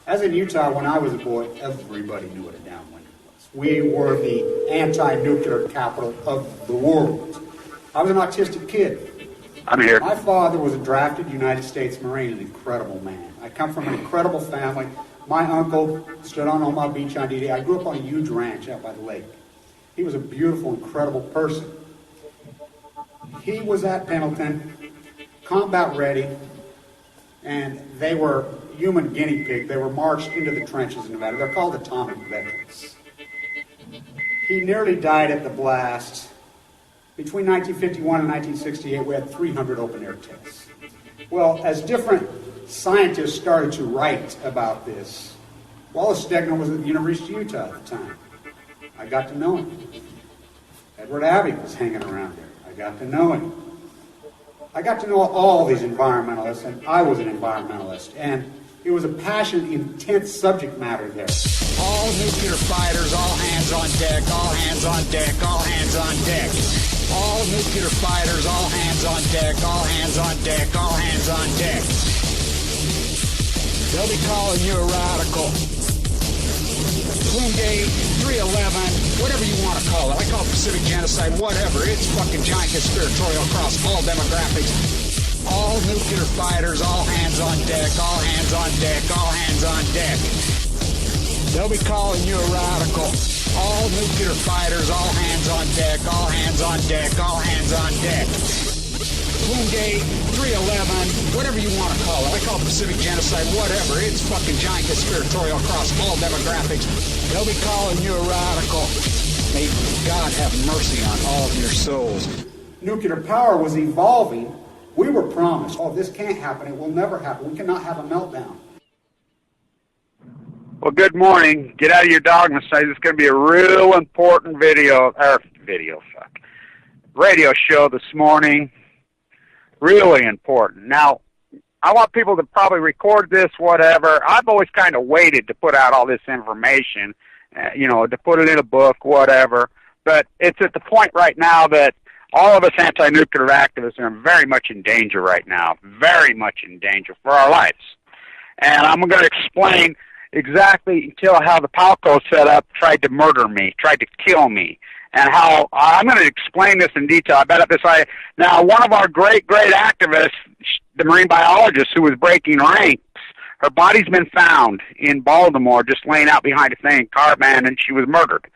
As in Utah, when I was a boy, everybody knew what a downwinder was. We were the anti-nuclear capital of the world. I was an autistic kid. I'm here. My father was a drafted United States Marine, an incredible man. I come from an incredible family. My uncle stood on Omaha Beach on D-Day. I grew up on a huge ranch out by the lake. He was a beautiful, incredible person. He was at Pendleton, combat ready, and they were human guinea pig. They were marched into the trenches in Nevada. They're called atomic veterans. He nearly died at the blast. Between 1951 and 1968, we had 300 open-air tests. Well, as different scientists started to write about this, Wallace Stegner was at the University of Utah at the time. I got to know him. Edward Abbey was hanging around there. I got to know him. I got to know all these environmentalists, and I was an environmentalist, and it was a passionate, intense subject matter there. All nuclear fighters, all hands on deck, all hands on deck, all hands on deck. All nuclear fighters, all hands on deck, all hands on deck, all hands on deck. They'll be calling you a radical. Plumegate, 311, whatever you want to call it. I call it Pacific genocide, whatever. It's fucking giant conspiratorial across all demographics. All nuclear fighters, all hands on deck, all hands on deck, all hands on deck. They'll be calling you a radical. All nuclear fighters, all hands on deck, all hands on deck, all hands on deck. Plumegate, 311, whatever you want to call it. I call it Pacific genocide, whatever. It's fucking giant conspiratorial across all demographics. They'll be calling you a radical. May God have mercy on all of your souls. Nuclear power was evolving. We were promised, oh, this can't happen. It will never happen. We cannot have a meltdown. Well, good morning. Get out of your dogma stage. It's going to be a real important radio show this morning. Really important. Now, I want people to probably record this, whatever. I've always kind of waited to put out all this information, to put it in a book, whatever. But it's at the point right now that all of us anti-nuclear activists are very much in danger right now, very much in danger for our lives. And I'm going to explain exactly how the Palco setup tried to murder me, tried to kill me, and how I'm going to explain this in detail. I bet up this. Now, one of our great activists, the marine biologist who was breaking ranks, her body's been found in Baltimore, just laying out behind a thing, Carman, and she was murdered.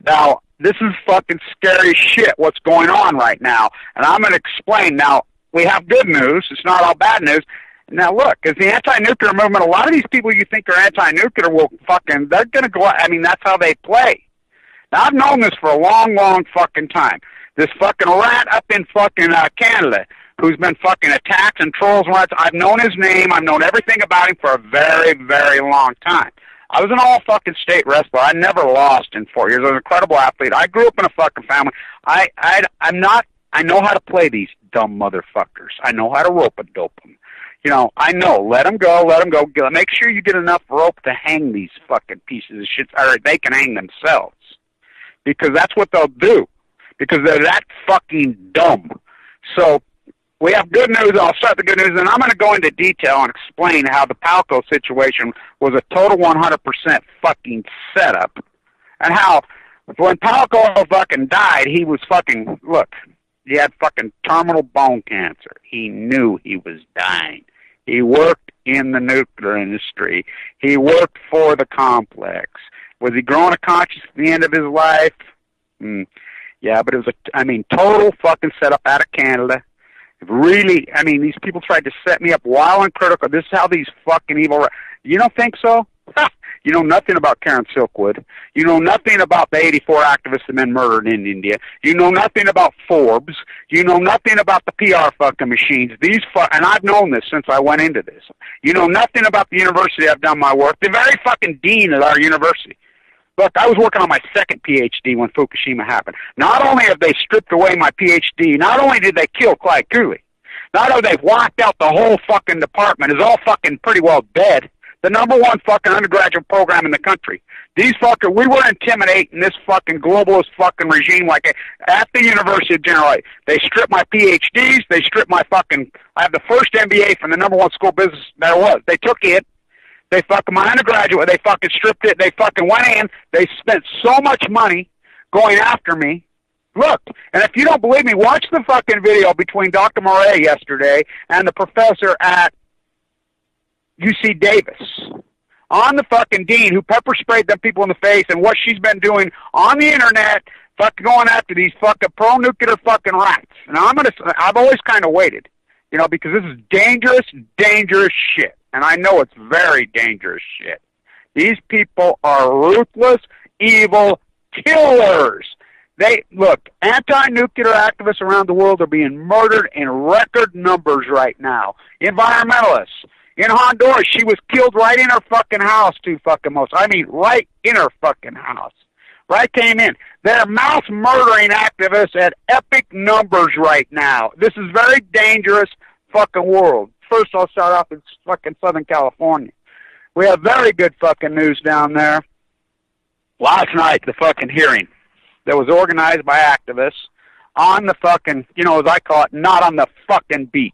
Now, this is fucking scary shit, what's going on right now, and I'm going to explain. Now, we have good news. It's not all bad news. Now, look, as the anti-nuclear movement, a lot of these people you think are anti-nuclear they're going to go, that's how they play. Now, I've known this for a long, long fucking time. This fucking rat up in fucking Canada who's been fucking attacked and trolls and rats, I've known his name, I've known everything about him for a very, very long time. I was an all-fucking state wrestler. I never lost in 4 years. I was an incredible athlete. I grew up in a fucking family. I know how to play these dumb motherfuckers. I know how to rope and dope them. I know. Let them go. Make sure you get enough rope to hang these fucking pieces of shit, or they can hang themselves. Because that's what they'll do. Because they're that fucking dumb. So, we have good news. I'll start the good news, and I'm going to go into detail and explain how the Palco situation was a total 100% fucking setup. And how, when Palco fucking died, he was fucking, look, he had fucking terminal bone cancer. He knew he was dying. He worked in the nuclear industry. He worked for the complex. Was he growing a conscience at the end of his life? Yeah, but it was total fucking setup out of Canada. Really, these people tried to set me up while I'm critical. This is how these fucking evil... You don't think so? You know nothing about Karen Silkwood. You know nothing about the 84 activists that have been murdered in India. You know nothing about Forbes. You know nothing about the PR fucking machines. And I've known this since I went into this. You know nothing about the university I've done my work. The very fucking dean at our university. Look, I was working on my second PhD when Fukushima happened. Not only have they stripped away my PhD, not only did they kill Clyde Cooley, not only they've wiped out the whole fucking department, is all fucking pretty well dead. The number one fucking undergraduate program in the country. We were intimidating this fucking globalist fucking regime at the University of General. They stripped my PhDs, they stripped my I have the first MBA from the number one school business there was. They took it. They fucking, my undergraduate, they fucking stripped it. They fucking went in. They spent so much money going after me. Look, and if you don't believe me, watch the fucking video between Dr. Murray yesterday and the professor at UC Davis on the fucking dean who pepper sprayed them people in the face and what she's been doing on the internet, fucking going after these fucking pro-nuclear fucking rats. And I've always kind of waited, you know, because this is dangerous, dangerous shit. And I know it's very dangerous shit. These people are ruthless, evil killers. Look, anti-nuclear activists around the world are being murdered in record numbers right now. Environmentalists. In Honduras, she was killed right in her fucking house, right in her fucking house. Right came in. They're mass murdering activists at epic numbers right now. This is very dangerous fucking world. First, I'll start off in fucking Southern California. We have very good fucking news down there. Last night, the fucking hearing that was organized by activists on the fucking, you know, as I call it, not on the fucking beach.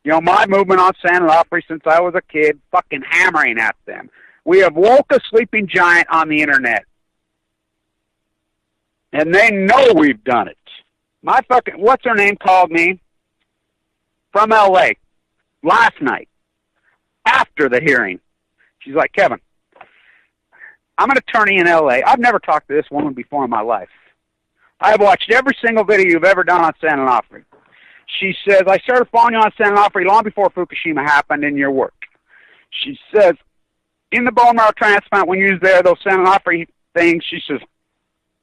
You know, my movement on San Onofre since I was a kid, fucking hammering at them. We have woke a sleeping giant on the internet. And they know we've done it. My fucking, what's her name called me from L.A. last night after the hearing. She's like, Kevin, I'm an attorney in L.A. I've never talked to this woman before in my life. I've watched every single video you've ever done on San Onofre. She says, I started following you on San Onofre long before Fukushima happened in your work. She says, in the bone marrow transplant, when you was there, those San Onofre things, she says,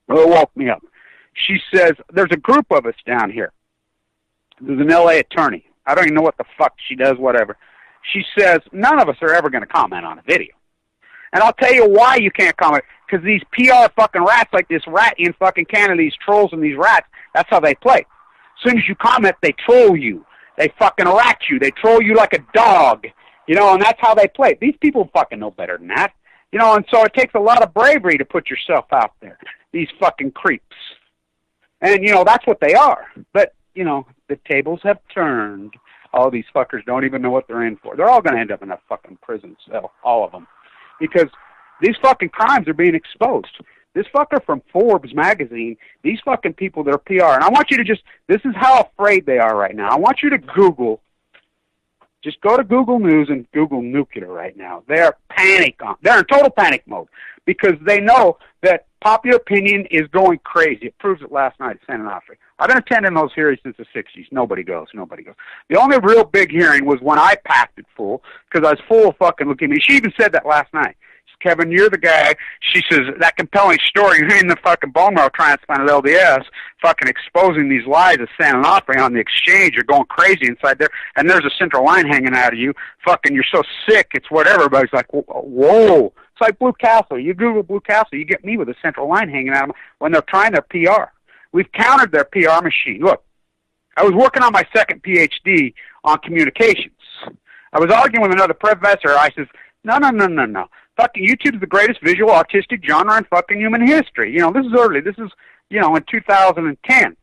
well, it woke me up. She says, there's a group of us down here. There's an L.A. attorney. I don't even know what the fuck she does, whatever. She says, none of us are ever going to comment on a video. And I'll tell you why you can't comment. Because these PR fucking rats, like this rat in fucking Canada, these trolls and these rats, that's how they play. As soon as you comment, they troll you. They fucking rat you. They troll you like a dog. You know, and that's how they play. These people fucking know better than that. You know, and so it takes a lot of bravery to put yourself out there. These fucking creeps. And, you know, that's what they are. But, you know, the tables have turned. All these fuckers don't even know what they're in for. They're all going to end up in a fucking prison cell. All of them. Because these fucking crimes are being exposed. This fucker from Forbes magazine, these fucking people, they're PR. And I want you to this is how afraid they are right now. I want you to just go to Google News and Google nuclear right now. They're they're in total panic mode because they know that popular opinion is going crazy. It proves it last night at San Onofre. I've been attending those hearings since the 60s. Nobody goes. The only real big hearing was when I packed it full because I was full of fucking leukemia. She even said that last night. Kevin, you're the guy. She says, that compelling story in the fucking bone marrow transplant at LDS, fucking exposing these lies of San Onofre on the exchange. You're going crazy inside there, and there's a central line hanging out of you. Fucking, you're so sick. It's whatever. Everybody's like, whoa. It's like Blue Castle. You Google Blue Castle, you get me with a central line hanging out of them when they're trying their PR. We've countered their PR machine. Look, I was working on my second PhD on communications. I was arguing with another professor. I says, no. Fucking YouTube's the greatest visual artistic genre in fucking human history. You know, this is early. This is, you know, in 2010.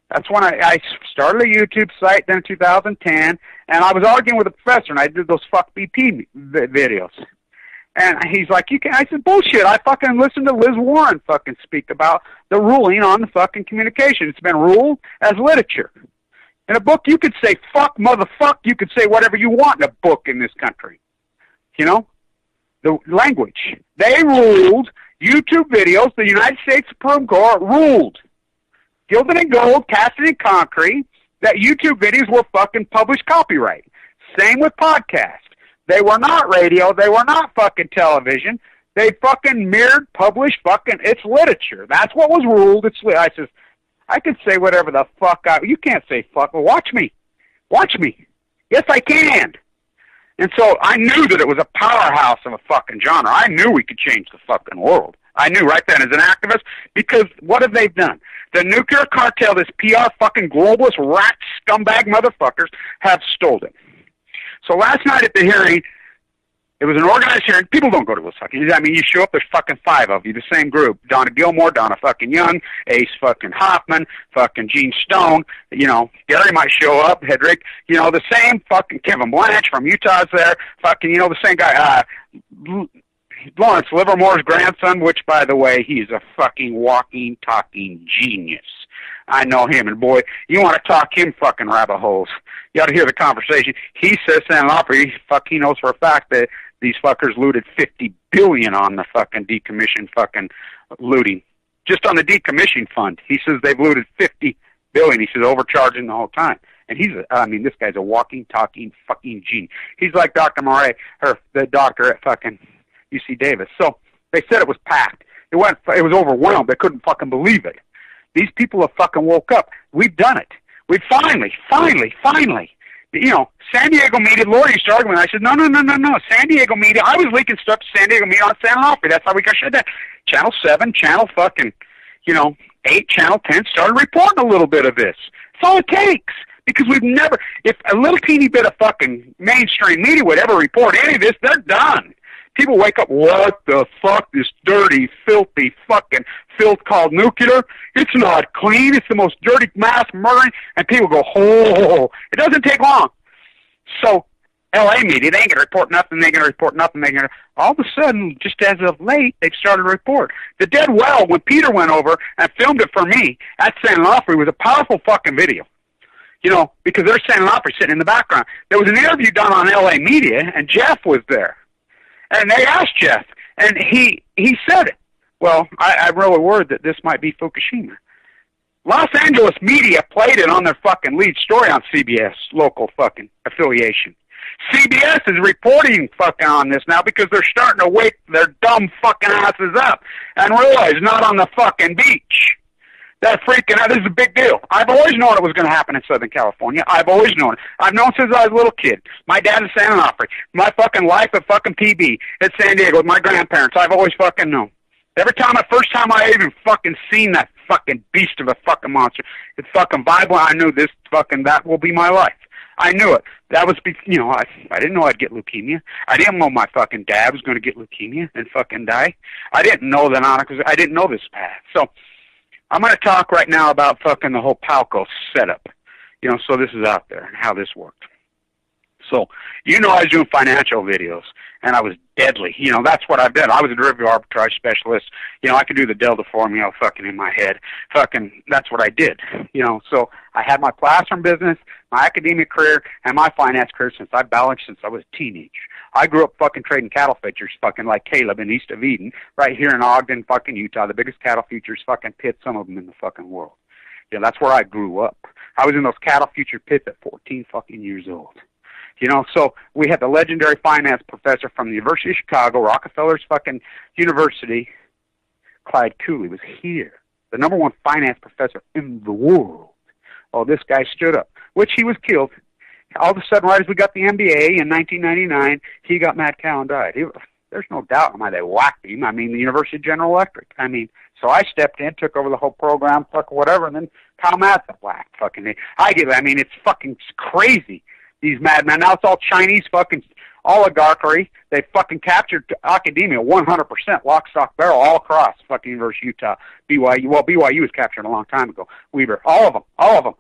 That's when I started a YouTube site, then in 2010, and I was arguing with a professor, and I did those fuck BP videos. And he's like, I said, bullshit. I fucking listened to Liz Warren fucking speak about the ruling on the fucking communication. It's been ruled as literature. In a book, you could say fuck, motherfuck. You could say whatever you want in a book in this country. You know? The language. They ruled YouTube videos, the United States Supreme Court ruled, gilded in gold, casted in concrete, that YouTube videos were fucking published copyright. Same with podcasts. They were not radio. They were not fucking television. They fucking mirrored, published fucking, it's literature. That's what was ruled. I says, I could say whatever the fuck you can't say fuck. Well, watch me. Yes, I can. And so I knew that it was a powerhouse of a fucking genre. I knew we could change the fucking world. I knew right then as an activist, because what have they done? The nuclear cartel, this PR fucking globalist rat scumbag motherfuckers have stolen it. So last night at the hearing, It was an organized hearing. People don't go to those fucking. I mean, you show up, there's fucking 5 of you, the same group. Donna Gilmore, Donna fucking Young, Ace fucking Hoffman, fucking Gene Stone. You know, Gary might show up, Hedrick. You know, the same fucking Kevin Blanch from Utah's there. Fucking, you know, the same guy. Lawrence Livermore's grandson, which, by the way, he's a fucking walking, talking genius. I know him, and boy, you want to talk him fucking rabbit holes. You ought to hear the conversation. He says San Onofre, he knows for a fact that these fuckers looted $50 billion on the fucking decommissioned fucking looting. Just on the decommissioned fund. He says they've looted $50 billion. He says overcharging the whole time. And this guy's a walking, talking fucking genius. He's like Dr. Murray, or the doctor at fucking UC Davis. So they said it was packed. It was overwhelmed. They couldn't fucking believe it. These people have fucking woke up. We've done it. We finally, you know, San Diego media, Lori used to argue with me. I said, no, San Diego media. I was leaking stuff to San Diego media on San Onofre. That's how we got shut down. Channel 7, Channel fucking, 8, Channel 10 started reporting a little bit of this. That's all it takes. Because we've never, if a little teeny bit of fucking mainstream media would ever report any of this, they're done. People wake up, what the fuck, this dirty, filthy fucking filth called nuclear? It's not clean. It's the most dirty mass murdering. And people go, oh, it doesn't take long. So, LA media, they ain't going to report nothing. They ain't going to report nothing. All of a sudden, just as of late, they've started to report. The dead well, when Peter went over and filmed it for me at San Onofre, was a powerful fucking video. You know, because there's San Onofre sitting in the background. There was an interview done on LA media, and Jeff was there. And they asked Jeff, and he said it. Well, I'm really worried that this might be Fukushima. Los Angeles media played it on their fucking lead story on CBS, local fucking affiliation. CBS is reporting fucking on this now because they're starting to wake their dumb fucking asses up and realize not on the fucking beach. They're freaking out. This is a big deal. I've always known it was going to happen in Southern California. I've always known it. I've known since I was a little kid. My dad is San Onofre. My fucking life at fucking PB at San Diego with my grandparents. I've always fucking known. First time I even fucking seen that fucking beast of a fucking monster, it's fucking vibrant. I knew that will be my life. I knew it. That was, I didn't know I'd get leukemia. I didn't know my fucking dad was going to get leukemia and fucking die. I didn't know that on it because I didn't know this path. So, I'm going to talk right now about fucking the whole Palco setup. So this is out there and how this worked. So, I was doing financial videos, and I was deadly. That's what I've done. I was a derivative arbitrage specialist. I could do the Delta formula fucking in my head. Fucking, that's what I did. So I had my classroom business, my academic career, and my finance career since I was a teenager. I grew up fucking trading cattle futures, fucking like Caleb in East of Eden, right here in Ogden, fucking Utah, the biggest cattle futures fucking pit, some of them in the fucking world. That's where I grew up. I was in those cattle future pits at 14 fucking years old. So we had the legendary finance professor from the University of Chicago, Rockefeller's fucking university, Clyde Cooley, was here. The #1 finance professor in the world. Oh, this guy stood up, which he was killed. All of a sudden, right as we got the MBA in 1999, he got mad cow and died. There's no doubt why they whacked him. The University of General Electric. So I stepped in, took over the whole program, fucking whatever, and then Kyle Madsen whacked fucking me. It's fucking crazy, these madmen. Now it's all Chinese fucking oligarchy. They fucking captured academia 100%, lock, stock, barrel, all across fucking University of Utah. BYU, well, BYU was captured a long time ago. Weaver, all of them.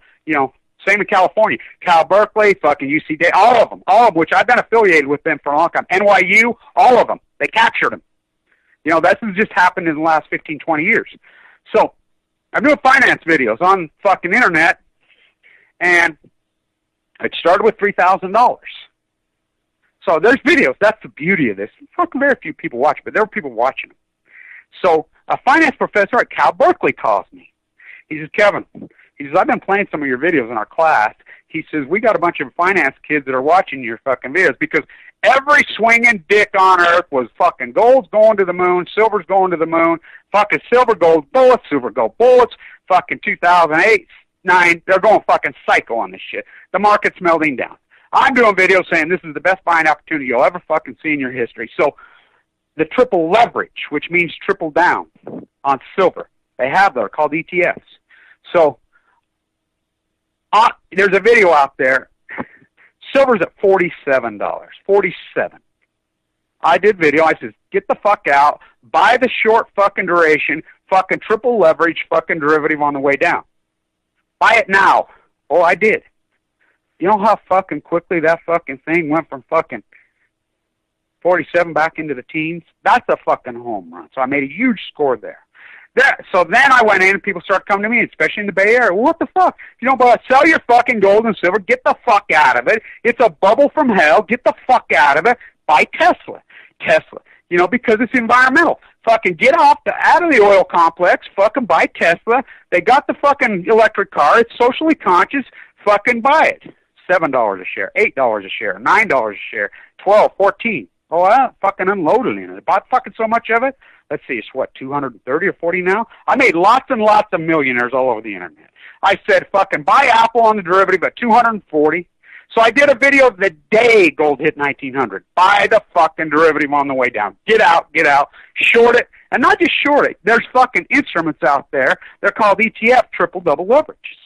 Same in California. Cal Berkeley, fucking UC Davis, all of them, which I've been affiliated with them for a long time. NYU, all of them. They captured them. This has just happened in the last 15, 20 years. So, I'm doing finance videos on fucking internet, and it started with $3,000. So, there's videos. That's the beauty of this. Fucking very few people watch, but there were people watching them. So, a finance professor at Cal Berkeley calls me. He says, Kevin, I've been playing some of your videos in our class. He says, we got a bunch of finance kids that are watching your fucking videos because every swinging dick on earth was fucking gold's going to the moon, silver's going to the moon, fucking silver gold bullets, fucking 2008, 9, they're going fucking psycho on this shit. The market's melting down. I'm doing videos saying this is the best buying opportunity you'll ever fucking see in your history. So the triple leverage, which means triple down on silver, they have they're called ETFs. So there's a video out there. Silver's at $47. $47. I did video. I says, get the fuck out. Buy the short fucking duration, fucking triple leverage fucking derivative on the way down. Buy it now. Oh, I did. You know how fucking quickly that fucking thing went from fucking 47 back into the teens? That's a fucking home run. So I made a huge score there. So then I went in and people started coming to me, especially in the Bay Area. What the fuck? You know, but sell your fucking gold and silver. Get the fuck out of it. It's a bubble from hell. Get the fuck out of it. Buy Tesla. Tesla. You know, because it's environmental. Fucking get out of the oil complex. Fucking buy Tesla. They got the fucking electric car. It's socially conscious. Fucking buy it. $7 a share, $8 a share, $9 a share, 12, 14. Oh, I fucking unloaded in it. I bought fucking so much of it. Let's see, it's what, 230 or 40 now? I made lots and lots of millionaires all over the internet. I said, fucking buy Apple on the derivative at 240. So I did a video the day gold hit 1900. Buy the fucking derivative on the way down. Get out, short it. And not just short it. There's fucking instruments out there. They're called ETF, triple double leverages.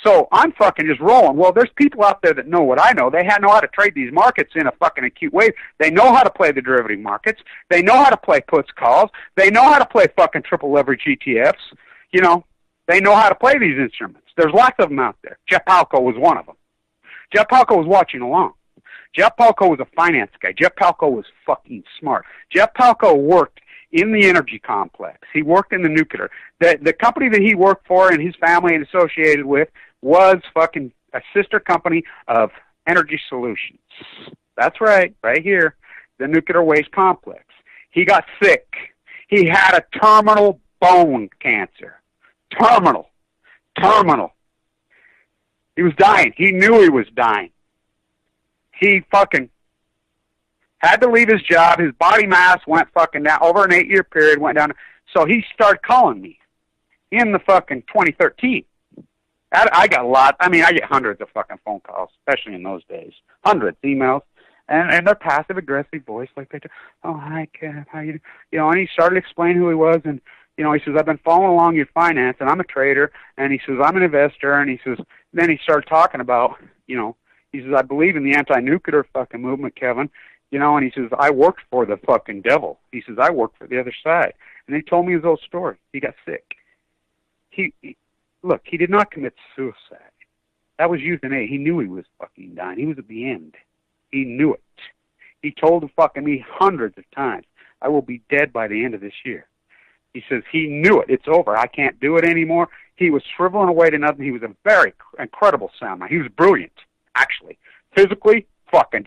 So I'm fucking just rolling. Well, there's people out there that know what I know. They know how to trade these markets in a fucking acute way. They know how to play the derivative markets. They know how to play puts, calls. They know how to play fucking triple leverage ETFs. You know, they know how to play these instruments. There's lots of them out there. Jeff Palco was one of them. Jeff Palco was watching along. Jeff Palco was a finance guy. Jeff Palco was fucking smart. Jeff Palco worked in the energy complex. He worked in the nuclear. The company that he worked for and his family and associated with was fucking a sister company of Energy Solutions. That's right here, the nuclear waste complex. He got sick. He had a terminal bone cancer. Terminal. He was dying. He knew he was dying. He fucking had to leave his job. His body mass went fucking down over an 8-year period, went down. So he started calling me in the fucking 2013. I got a lot. I mean, I get hundreds of fucking phone calls, especially in those days. Hundreds, emails. And their passive-aggressive voice, like they do, oh, hi, Kev, how you doing? You know, and he started explaining who he was, and, you know, he says, I've been following along your finance, and I'm a trader, and he says, I'm an investor, and he says, then he started talking about, you know, he says, I believe in the anti-nuclear fucking movement, Kevin, you know, and he says, I worked for the fucking devil. He says, I worked for the other side. And he told me his old story. He got sick. Look, he did not commit suicide. That was euthanasia. He knew he was fucking dying. He was at the end. He knew it. He told fucking me hundreds of times, I will be dead by the end of this year. He says he knew it. It's over. I can't do it anymore. He was shriveling away to nothing. He was a very incredible soundman. He was brilliant, actually. Physically, fucking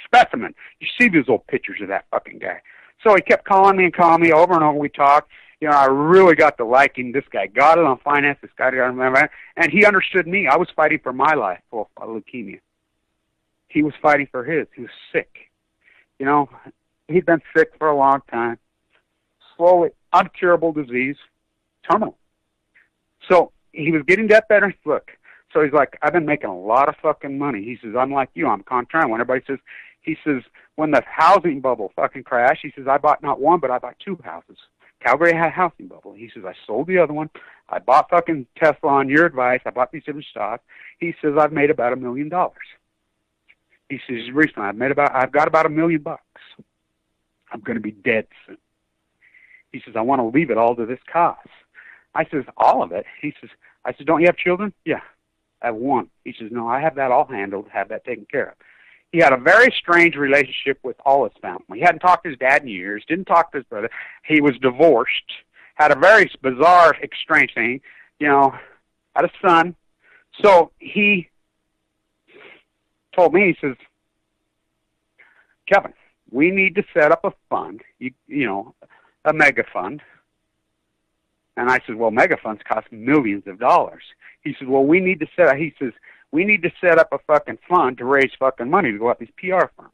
specimen. You see these old pictures of that fucking guy. So he kept calling me over and over. We talked. You know, I really got to liking this guy. Got it on finance. This guy got it, and he understood me. I was fighting for my life for leukemia. He was fighting for his. He was sick. You know, he'd been sick for a long time. Slowly, uncurable disease, terminal. So he was getting that better. Look, so he's like, I've been making a lot of fucking money. He says, I'm like you. I'm contrarian. When everybody says, he says, when the housing bubble fucking crashed, he says, I bought not one, but I bought 2 houses. Calgary had a housing bubble. He says, I sold the other one. I bought fucking Tesla on your advice. I bought these different stocks. He says, I've made about $1 million. He says, recently, I've got about $1 million. I'm going to be dead soon. He says, I want to leave it all to this cause. I says, all of it? I said, don't you have children? Yeah, I have 1. He says, no, I have that all handled, have that taken care of. He had a very strange relationship with all his family. He hadn't talked to his dad in years, didn't talk to his brother. He was divorced, had a very bizarre, strange thing, you know, had a son. So he told me, he says, Kevin, we need to set up a fund, you know, a mega fund. And I said, well, mega funds cost millions of dollars. He says, well, we need to set up a fucking fund to raise fucking money to go out these PR firms.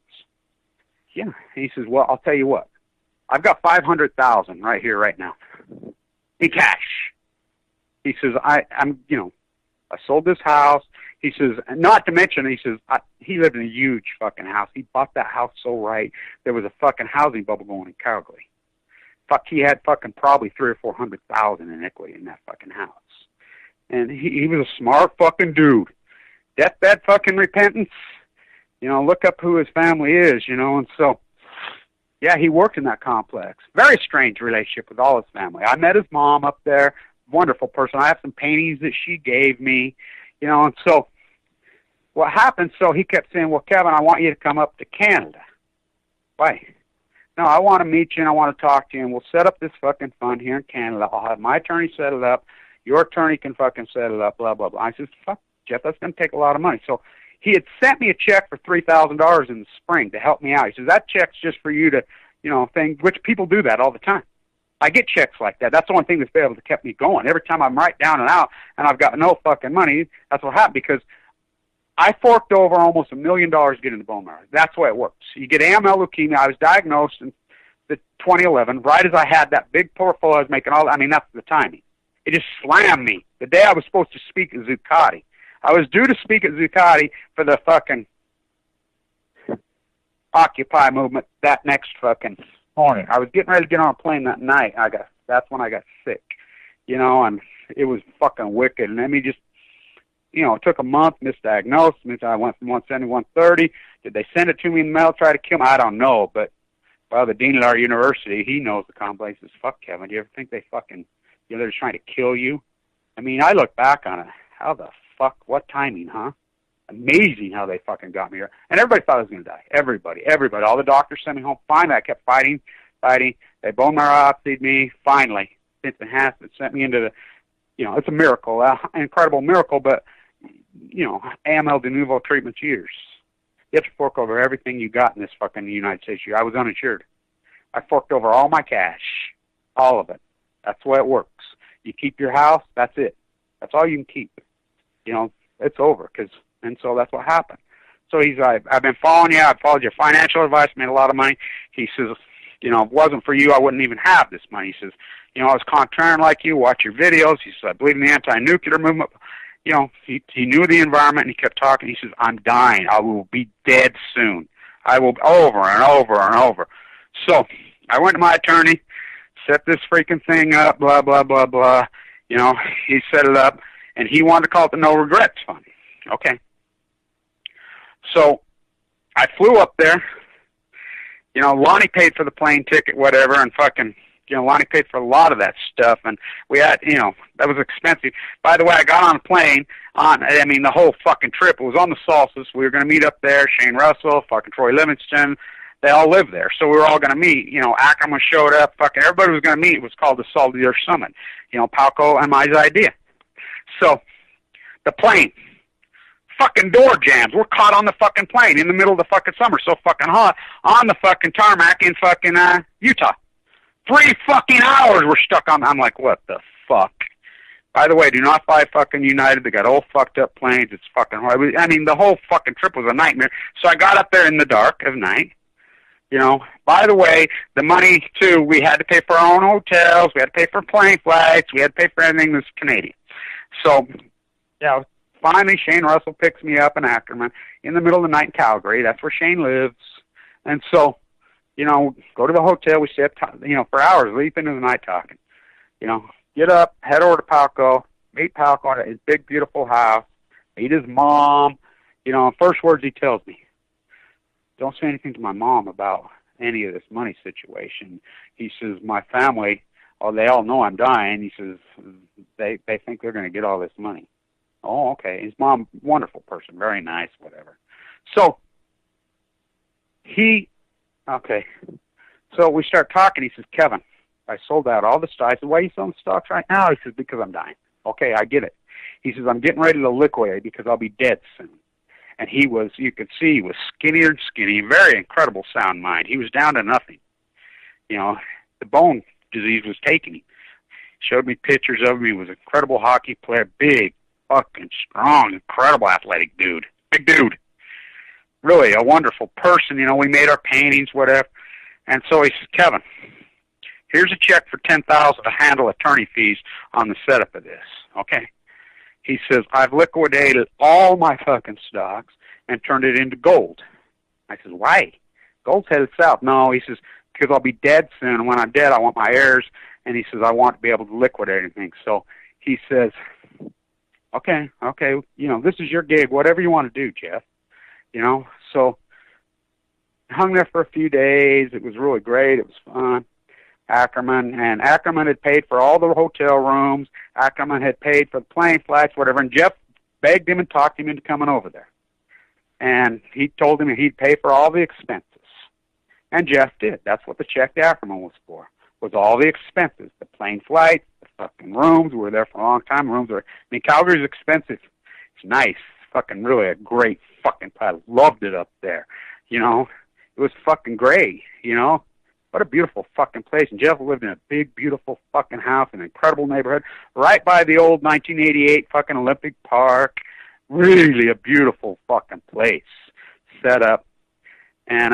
Yeah. And he says, well, I'll tell you what. I've got $500,000 right here, right now, in cash. He says, I'm, you know, I sold this house. He says, not to mention, he says, he lived in a huge fucking house. He bought that house so right. There was a fucking housing bubble going in Calgary. Fuck, he had fucking probably 300,000 or 400,000 in equity in that fucking house. And he was a smart fucking dude. Deathbed fucking repentance. You know, look up who his family is, you know, and so Yeah, he worked in that complex. Very strange relationship with all his family. I met his mom up there. Wonderful person. I have some paintings that she gave me, you know, and so what happened, so he kept saying, well, Kevin, I want you to come up to Canada. Why? No, I want to meet you and I want to talk to you and we'll set up this fucking fund here in Canada. I'll have my attorney set it up. Your attorney can fucking set it up, blah, blah, blah. I said, fuck, Jeff, that's going to take a lot of money. So he had sent me a check for $3,000 in the spring to help me out. He says, that check's just for you to, you know, thing, which people do that all the time. I get checks like that. That's the only thing that's been able to keep me going. Every time I'm right down and out and I've got no fucking money, that's what happened because I forked over almost $1 million getting the bone marrow. That's the way it works. You get AML leukemia. I was diagnosed in 2011, right as I had that big portfolio. I was making all, I mean, that's the timing. It just slammed me. The day I was supposed to speak at Zuccotti. I was due to speak at Zuccotti for the fucking Occupy movement that next fucking morning. I was getting ready to get on a plane that night. That's when I got sick, you know, and it was fucking wicked. And then me just, you know, it took a month, misdiagnosed. I went from 170 to 130. Did they send it to me in the mail, try to kill me? I don't know, but well, the dean at our university, he knows the complex. Says, fuck, Kevin, do you ever think they fucking, you know, they're trying to kill you? I mean, I look back on it. How the fuck, what timing, huh? Amazing how they fucking got me here. And everybody thought I was going to die. Everybody. All the doctors sent me home. Finally, I kept fighting. They bone marrow biopsied me. Finally, Vincent Hansen sent me into the, you know, it's a miracle, an incredible miracle, but, you know, AML de novo treatment's years. You have to fork over everything you got in this fucking United States. I was uninsured. I forked over all my cash, all of it. That's the way it works. You keep your house, that's it. That's all you can keep. You know, it's over. And so that's what happened. So he's like, I've been following you. I've followed your financial advice, made a lot of money. He says, you know, if it wasn't for you, I wouldn't even have this money. He says, you know, I was contrarian like you, watch your videos. He says, I believe in the anti-nuclear movement. You know, he knew the environment, and he kept talking. He says, I'm dying. I will be dead soon. I will, over and over and over. So I went to my attorney, set this freaking thing up, blah, blah, blah, blah. You know, he set it up, and he wanted to call it the No Regrets Fund. Okay. So I flew up there. You know, Lonnie paid for the plane ticket, whatever, and fucking, you know, Lonnie paid for a lot of that stuff, and we had, you know, that was expensive. By the way, I got on a plane the whole fucking trip. It was on the Solstice. We were going to meet up there. Shane Russell, fucking Troy Livingston, they all lived there. So we were all going to meet. You know, Ackerman showed up. Fucking everybody was going to meet. It was called the Salt of the Earth Summit. You know, Palco and my idea. So the plane, fucking door jams. We're caught on the fucking plane in the middle of the fucking summer, so fucking hot, on the fucking tarmac in fucking Utah. 3 fucking hours we're stuck on. I'm like, what the fuck? By the way, do not fly fucking United. They got old fucked up planes. It's fucking horrible. I mean, the whole fucking trip was a nightmare. So I got up there in the dark of night. You know, by the way, the money, too, we had to pay for our own hotels. We had to pay for plane flights. We had to pay for everything that's Canadian. So, yeah, finally Shane Russell picks me up in Ackerman in the middle of the night in Calgary. That's where Shane lives. And so, you know, go to the hotel. We stay up, you know, for hours, leap into the night talking. You know, get up, head over to Palco, meet Palco at his big, beautiful house, meet his mom. You know, first words he tells me, don't say anything to my mom about any of this money situation. He says, my family, oh, they all know I'm dying. He says, they think they're going to get all this money. Oh, okay. His mom, wonderful person, very nice, whatever. So, okay. So we start talking. He says, Kevin, I sold out all the stocks. I said, why are you selling stocks right now? He says, because I'm dying. Okay, I get it. He says, I'm getting ready to liquidate because I'll be dead soon. And he was, you could see, he was skinnier and skinny, very incredible sound mind. He was down to nothing. You know, the bone disease was taking him. Showed me pictures of him. He was an incredible hockey player, big, fucking strong, incredible athletic dude. Big dude. Really a wonderful person. You know, we made our paintings, whatever. And so he says, Kevin, here's a check for $10,000 to handle attorney fees on the setup of this. Okay? He says, I've liquidated all my fucking stocks and turned it into gold. I says, why? Gold's headed south. No, he says, because I'll be dead soon. And when I'm dead, I want my heirs. And he says, I want to be able to liquidate anything. So he says, okay, you know, this is your gig. Whatever you want to do, Jeff. You know, so Hung there for a few days. It was really great. It was fun. Ackerman had paid for all the hotel rooms. Ackerman had paid for the plane flights, whatever, and Jeff begged him and talked him into coming over there. And he told him he'd pay for all the expenses. And Jeff did. That's what the check to Ackerman was for, was all the expenses, the plane flights, the fucking rooms. We were there for a long time. Calgary's expensive. It's nice. It's fucking really a great fucking place. I loved it up there. You know, it was fucking great, you know. What a beautiful fucking place. And Jeff lived in a big, beautiful fucking house in an incredible neighborhood right by the old 1988 fucking Olympic Park. Really a beautiful fucking place set up. And,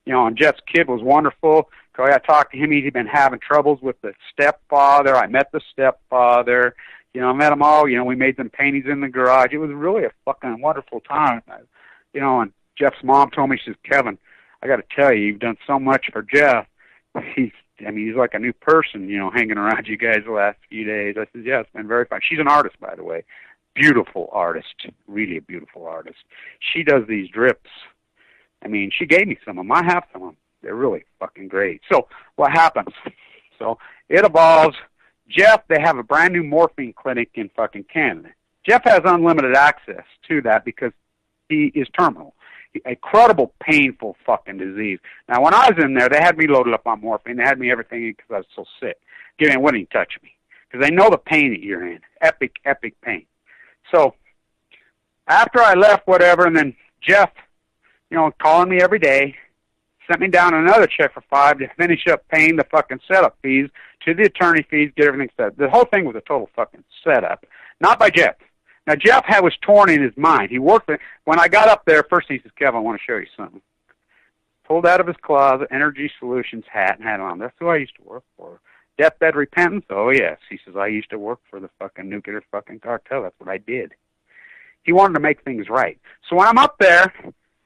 you know, and Jeff's kid was wonderful. I talked to him. He'd been having troubles with the stepfather. I met the stepfather. You know, I met them all. You know, we made some paintings in the garage. It was really a fucking wonderful time. You know, and Jeff's mom told me, she says, Kevin, I got to tell you, you've done so much for Jeff. He's like a new person, you know, hanging around you guys the last few days. I said, yeah, it's been very fun. She's an artist, by the way. Beautiful artist. Really a beautiful artist. She does these drips. I mean, she gave me some of them. I have some of them. They're really fucking great. So what happens? So it evolves. Jeff, they have a brand new morphine clinic in fucking Canada. Jeff has unlimited access to that because he is terminal. A credible, painful fucking disease. Now, when I was in there, they had me loaded up on morphine. They had me everything because I was so sick. They wouldn't even touch me because they know the pain that you're in. Epic, epic pain. So after I left, whatever, and then Jeff, you know, calling me every day, sent me down another check for $5 to finish up paying the fucking setup fees to the attorney fees, get everything set up. The whole thing was a total fucking setup. Not by Jeff. Now, Jeff was torn in his mind. He worked it. When I got up there, first he says, Kevin, I want to show you something. Pulled out of his closet, Energy Solutions hat and had on. That's who I used to work for. Deathbed Repentance? Oh, yes. He says, I used to work for the fucking nuclear fucking cartel. That's what I did. He wanted to make things right. So when I'm up there,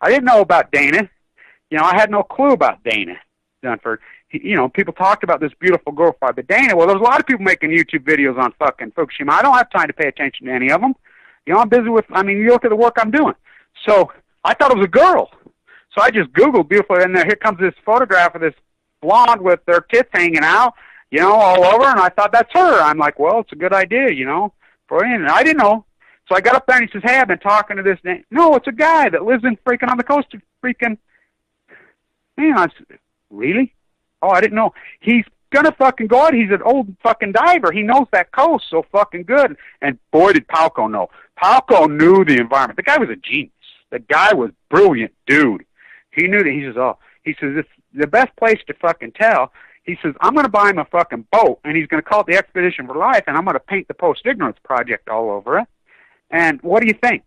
I didn't know about Dana. You know, I had no clue about Dana Dunford. You know, people talked about this beautiful girl fight, but Dana, well, there's a lot of people making YouTube videos on fucking Fukushima. I don't have time to pay attention to any of them. You know, I'm busy with, you look at the work I'm doing. So I thought it was a girl. So I just Googled beautiful, and here comes this photograph of this blonde with their tits hanging out, you know, all over, and I thought, that's her. I'm like, well, it's a good idea, you know. And I didn't know. So I got up there, and he says, hey, I've been talking to this. No, it's a guy that lives in freaking on the coast of freaking, man, I said, really? Oh, I didn't know. He's gonna fucking go out. He's an old fucking diver. He knows that coast so fucking good. And boy, did Palco know. Palco knew the environment. The guy was a genius. The guy was brilliant, dude. He knew that. He says, it's the best place to fucking tell. He says, I'm going to buy him a fucking boat, and he's going to call it the Expedition for Life, and I'm going to paint the Post-Ignorance Project all over it. And what do you think?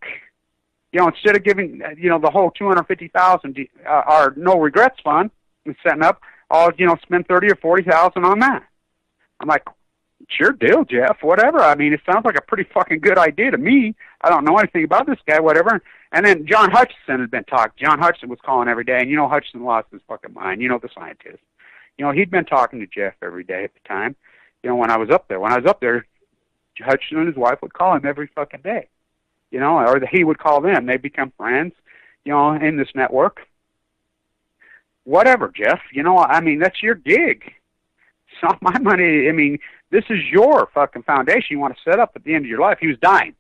You know, instead of giving, you know, the whole $250,000 our No Regrets Fund and setting up, I'll, you know, spend $30,000 or $40,000 on that. I'm like, sure deal, Jeff, whatever. I mean, it sounds like a pretty fucking good idea to me. I don't know anything about this guy, whatever. And then John Hutchison had been talking. John Hutchison was calling every day, and you know Hutchison lost his fucking mind. You know, the scientist. You know, he'd been talking to Jeff every day at the time. You know, when I was up there. When I was up there, Hutchison and his wife would call him every fucking day. You know, or he would call them. They'd become friends, you know, in this network. Whatever, Jeff. You know, I mean, that's your gig. It's not my money. I mean, this is your fucking foundation you want to set up at the end of your life. He was dying.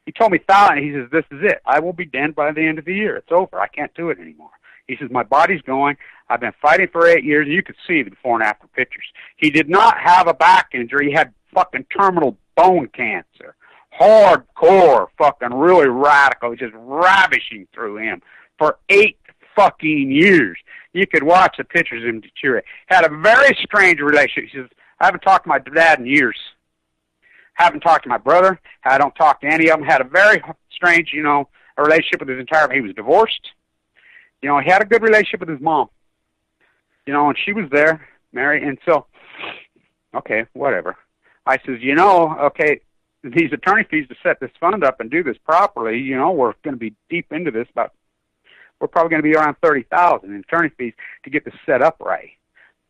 He told me, he says, this is it. I will be dead by the end of the year. It's over. I can't do it anymore. He says, my body's going. I've been fighting for 8 years, and you could see the before and after pictures. He did not have a back injury. He had fucking terminal bone cancer. Hardcore, fucking really radical, just ravishing through him for 8 fucking years. You could watch the pictures of him deteriorate. Had a very strange relationship. He says, I haven't talked to my dad in years. Haven't talked to my brother. I don't talk to any of them. Had a very strange, you know, a relationship with his entire family. He was divorced. You know, he had a good relationship with his mom. You know, and she was there, married. And so, okay, whatever. I says, you know, okay, these attorney fees to set this fund up and do this properly, you know, we're going to be deep into this. We're probably going to be around $30,000 in attorney fees to get this set up right,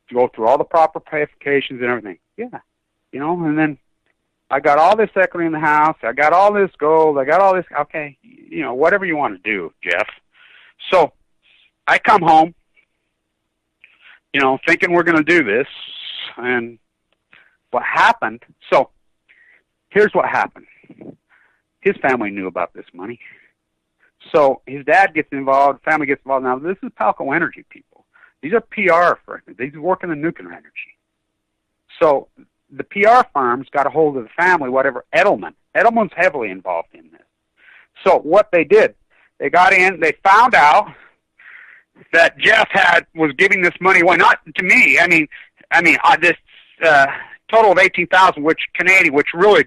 to go through all the proper purifications and everything. Yeah, you know, and then I got all this equity in the house. I got all this gold. I got all this. Okay, you know, whatever you want to do, Jeff. So I come home, thinking we're going to do this, and what happened, so here's what happened. His family knew about this money. So his dad gets involved, family gets involved. Now, this is Palco Energy people. These are PR firms. These work in the nuclear energy. So the PR firms got a hold of the family, whatever, Edelman. Edelman's heavily involved in this. So what they did, they got in, they found out that Jeff was giving this money away, not to me. This total of 18,000, which Canadian, which really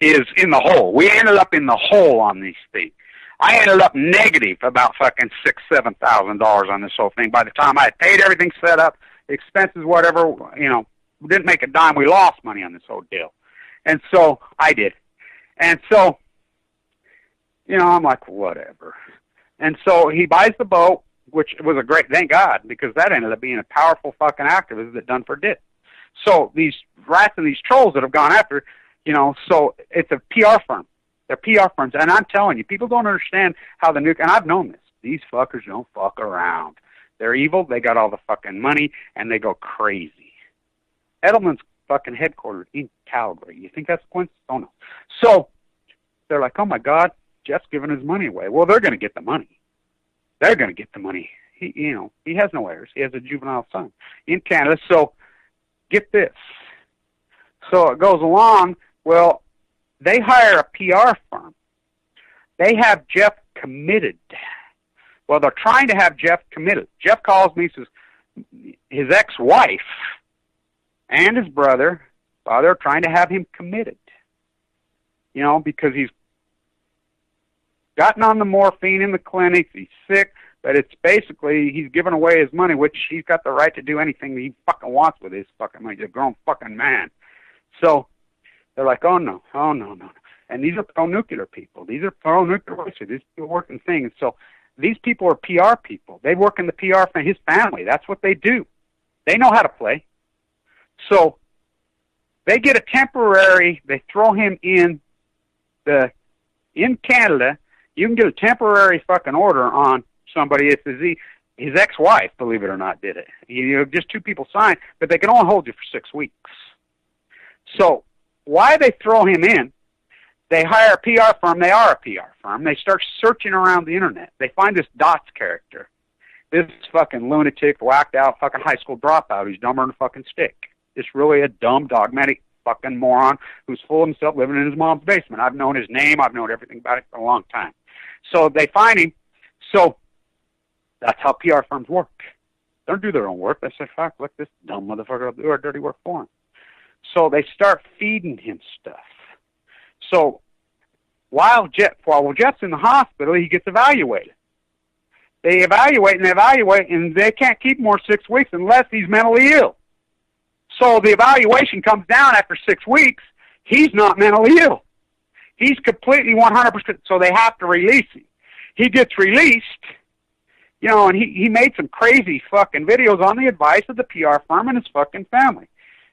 is in the hole. We ended up in the hole on these things. I ended up negative about fucking $6,000-$7,000 on this whole thing. By the time I had paid everything set up, expenses, whatever, we didn't make a dime. We lost money on this whole deal. And so I did. And so, I'm like, whatever. And so he buys the boat, which was a great, thank God, because that ended up being a powerful fucking activist that done for did. So these rats and these trolls that have gone after, so it's a PR firm. They're PR firms. And I'm telling you, people don't understand how and I've known this. These fuckers don't fuck around. They're evil. They got all the fucking money, and they go crazy. Edelman's fucking headquartered in Calgary. You think that's a coincidence? Oh, no. So they're like, oh, my God, Jeff's giving his money away. Well, they're going to get the money. They're going to get the money. He has no heirs. He has a juvenile son in Canada. So get this. So it goes along. Well, they hire a PR firm. They have Jeff committed. Well, they're trying to have Jeff committed. Jeff calls me, says his ex-wife and his brother, they're trying to have him committed. Because he's gotten on the morphine in the clinics, he's sick, but it's basically he's giving away his money, which he's got the right to do anything he fucking wants with his fucking money. He's a grown fucking man. So they're like, oh, no. And these are pro-nuclear people. These are pro-nuclear waste. These people work in things. So these people are PR people. They work in the PR for his family. That's what they do. They know how to play. So they get a temporary, they throw him in Canada. You can get a temporary fucking order on somebody. It's his ex-wife, believe it or not, did it. Just two people signed, but they can only hold you for 6 weeks. So why they throw him in, they hire a PR firm. They are a PR firm. They start searching around the internet. They find this Dots character. This fucking lunatic, whacked out fucking high school dropout who's dumber than a fucking stick. Just really a dumb, dogmatic fucking moron who's full of himself living in his mom's basement. I've known his name. I've known everything about it for a long time. So they find him. So that's how PR firms work. They don't do their own work. They say, fuck, let this dumb motherfucker will do our dirty work for him. So they start feeding him stuff. So while Jeff's in the hospital, he gets evaluated. They evaluate, and they can't keep him more 6 weeks unless he's mentally ill. So the evaluation comes down after 6 weeks. He's not mentally ill. He's completely 100%. So they have to release him. He gets released, and he made some crazy fucking videos on the advice of the PR firm and his fucking family.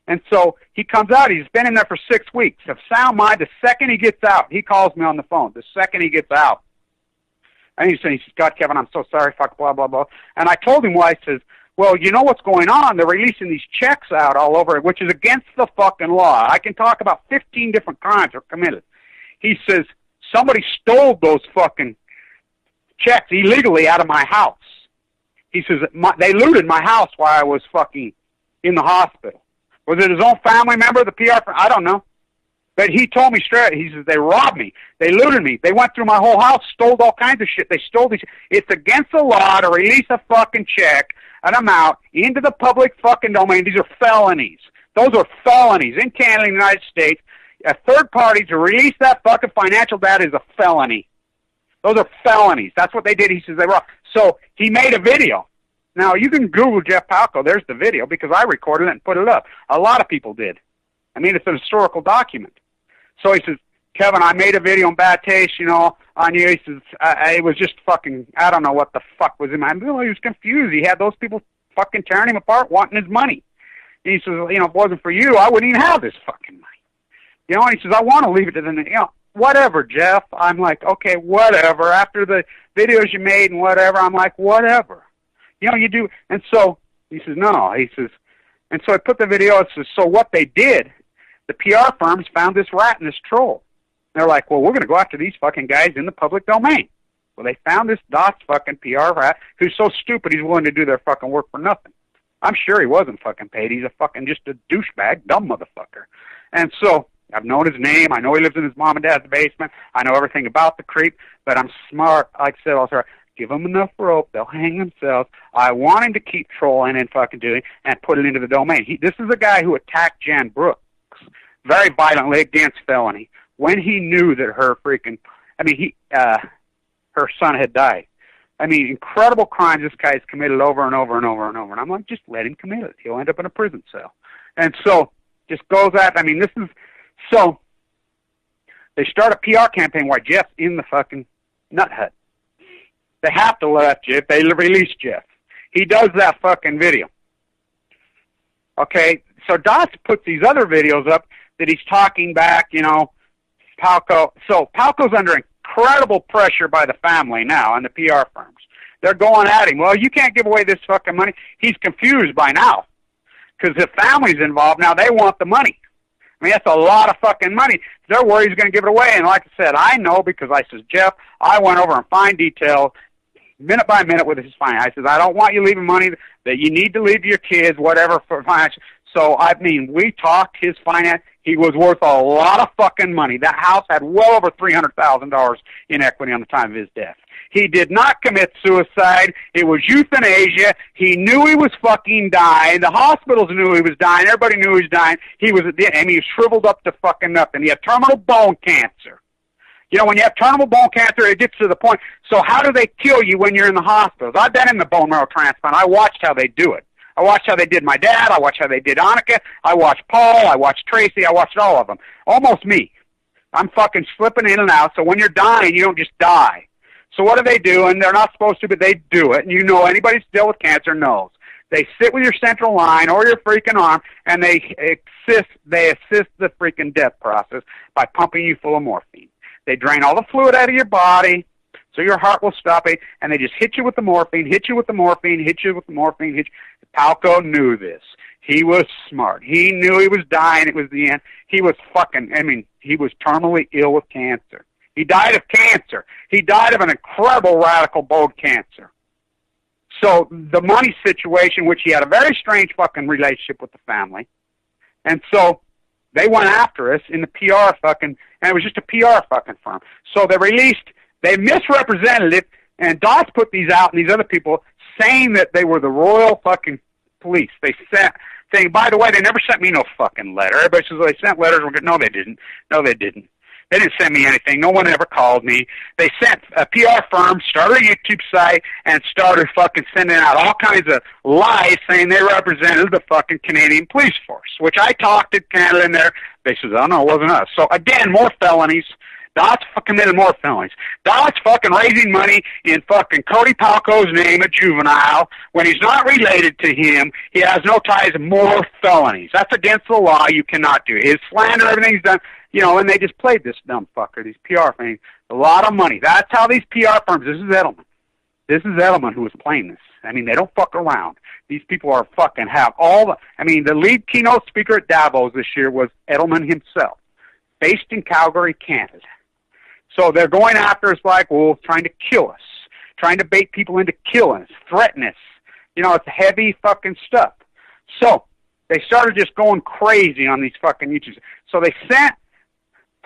And so he comes out. He's been in there for 6 weeks. Of sound mind, the second he gets out, he calls me on the phone. The second he gets out. And he says, God, Kevin, I'm so sorry, fuck, blah, blah, blah. And I told him why. I says, well, you know what's going on? They're releasing these checks out all over, which is against the fucking law. I can talk about 15 different crimes are committed. He says, somebody stole those fucking checks illegally out of my house. He says, they looted my house while I was fucking in the hospital. Was it his own family member, the PR firm? I don't know. But he told me straight. He says, they robbed me. They looted me. They went through my whole house, stole all kinds of shit. They stole these. It's against the law to release a fucking check, an amount, into the public fucking domain. These are felonies. Those are felonies in Canada and the United States. A third party to release that fucking financial data is a felony. Those are felonies. That's what they did. He says they robbed. So he made a video. Now, you can Google Jeff Palco. There's the video because I recorded it and put it up. A lot of people did. I mean, it's an historical document. So he says, Kevin, I made a video in bad taste, on you. He says, it was just fucking, I don't know what the fuck was in my mind. He was confused. He had those people fucking tearing him apart, wanting his money. And he says, if it wasn't for you, I wouldn't even have this fucking money. And he says, I want to leave it to them. Whatever, Jeff. I'm like, okay, whatever. After the videos you made and whatever, I'm like, whatever. You know, you do. And so he says, no. He says, and so I put the video. It says, so what they did, the PR firms found this rat and this troll. They're like, well, we're going to go after these fucking guys in the public domain. Well, they found this Dot's fucking PR rat who's so stupid he's willing to do their fucking work for nothing. I'm sure he wasn't fucking paid. He's a fucking just a douchebag, dumb motherfucker. And so I've known his name. I know he lives in his mom and dad's basement. I know everything about the creep, but I'm smart. Like I said, I'll say, give them enough rope, they'll hang themselves. I want him to keep trolling and fucking doing and put it into the domain. This is a guy who attacked Jan Brooks very violently against felony when he knew that her freaking, her son had died. I mean, incredible crimes this guy's committed over and over and over and over. And I'm like, just let him commit it. He'll end up in a prison cell. And so, just goes at, so they start a PR campaign while Jeff's in the fucking nut hut. They have to let Jeff, they release Jeff. He does that fucking video. Okay, so Dots puts these other videos up that he's talking back, you know, Palco. So Palco's under incredible pressure by the family now and the PR firms. They're going at him. Well, you can't give away this fucking money. He's confused by now because the family's involved now. They want the money. I mean, that's a lot of fucking money. They're worried he's going to give it away. And like I said, I know because I says, Jeff, I went over in fine detail, minute by minute with his finance. I says, I don't want you leaving money that you need to leave to your kids, whatever, for finance. So, I mean, we talked his finance. He was worth a lot of fucking money. That house had well over $300,000 in equity on the time of his death. He did not commit suicide. It was euthanasia. He knew he was fucking dying. The hospitals knew he was dying. Everybody knew he was dying. He was shriveled up to fucking nothing. He had terminal bone cancer. You know, when you have terminal bone cancer, it gets to the point. So how do they kill you when you're in the hospitals? I've been in the bone marrow transplant. I watched how they do it. I watched how they did my dad. I watched how they did Annika. I watched Paul. I watched Tracy. I watched all of them. Almost me. I'm fucking slipping in and out. So when you're dying, you don't just die. So what do they do? And they're not supposed to, but they do it. And you know, anybody who's dealt with cancer knows. They sit with your central line or your freaking arm, and they assist the freaking death process by pumping you full of morphine. They drain all the fluid out of your body, so your heart will stop it, and they just hit you with the morphine, hit you with the morphine, hit you with the morphine. Palco knew this. He was smart. He knew he was dying. It was the end. He was he was terminally ill with cancer. He died of cancer. He died of an incredible radical bone cancer. So the money situation, which he had a very strange fucking relationship with the family, and so they went after us in the PR fucking, and it was just a PR fucking firm. So they misrepresented it, and Dots put these out, and these other people saying that they were the royal fucking police. They sent, saying, by the way, they never sent me no fucking letter. Everybody says, well, they sent letters. No, they didn't. No, they didn't. They didn't send me anything. No one ever called me. They sent a PR firm, started a YouTube site, and started fucking sending out all kinds of lies saying they represented the fucking Canadian police force, which I talked to Canada in there. They said, oh, no, it wasn't us. So, again, more felonies. Dots committed more felonies. Dots fucking raising money in fucking Cody Palco's name, a juvenile. When he's not related to him, he has no ties, more felonies. That's against the law. You cannot do it. His slander, everything's done. You know, and they just played this dumb fucker, these PR things. A lot of money. That's how these PR firms, this is Edelman. This is Edelman who was playing this. I mean, they don't fuck around. These people are fucking have all the, the lead keynote speaker at Davos this year was Edelman himself, based in Calgary, Canada. So they're going after us like wolves, trying to kill us, trying to bait people into killing us, threaten us. You know, it's heavy fucking stuff. So they started just going crazy on these fucking YouTubers. So they sent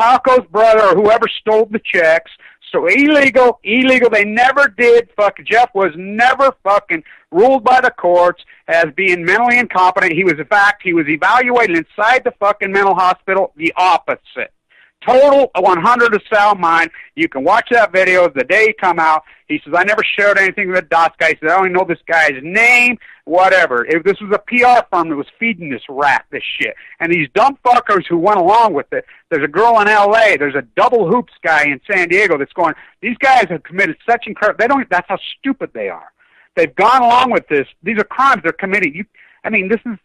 Palco's brother or whoever stole the checks. So illegal. They never did. Jeff was never fucking ruled by the courts as being mentally incompetent. He was evaluated inside the fucking mental hospital, the opposite. Total 100 of sound mind. You can watch that video the day he come out. He says, I never shared anything with the Dots guy. He said, I only know this guy's name, whatever. If this was a PR firm that was feeding this rat this shit. And these dumb fuckers who went along with it, there's a girl in L.A., there's a double hoops guy in San Diego that's going, these guys have committed such incredible, that's how stupid they are. They've gone along with this. These are crimes they're committing. This is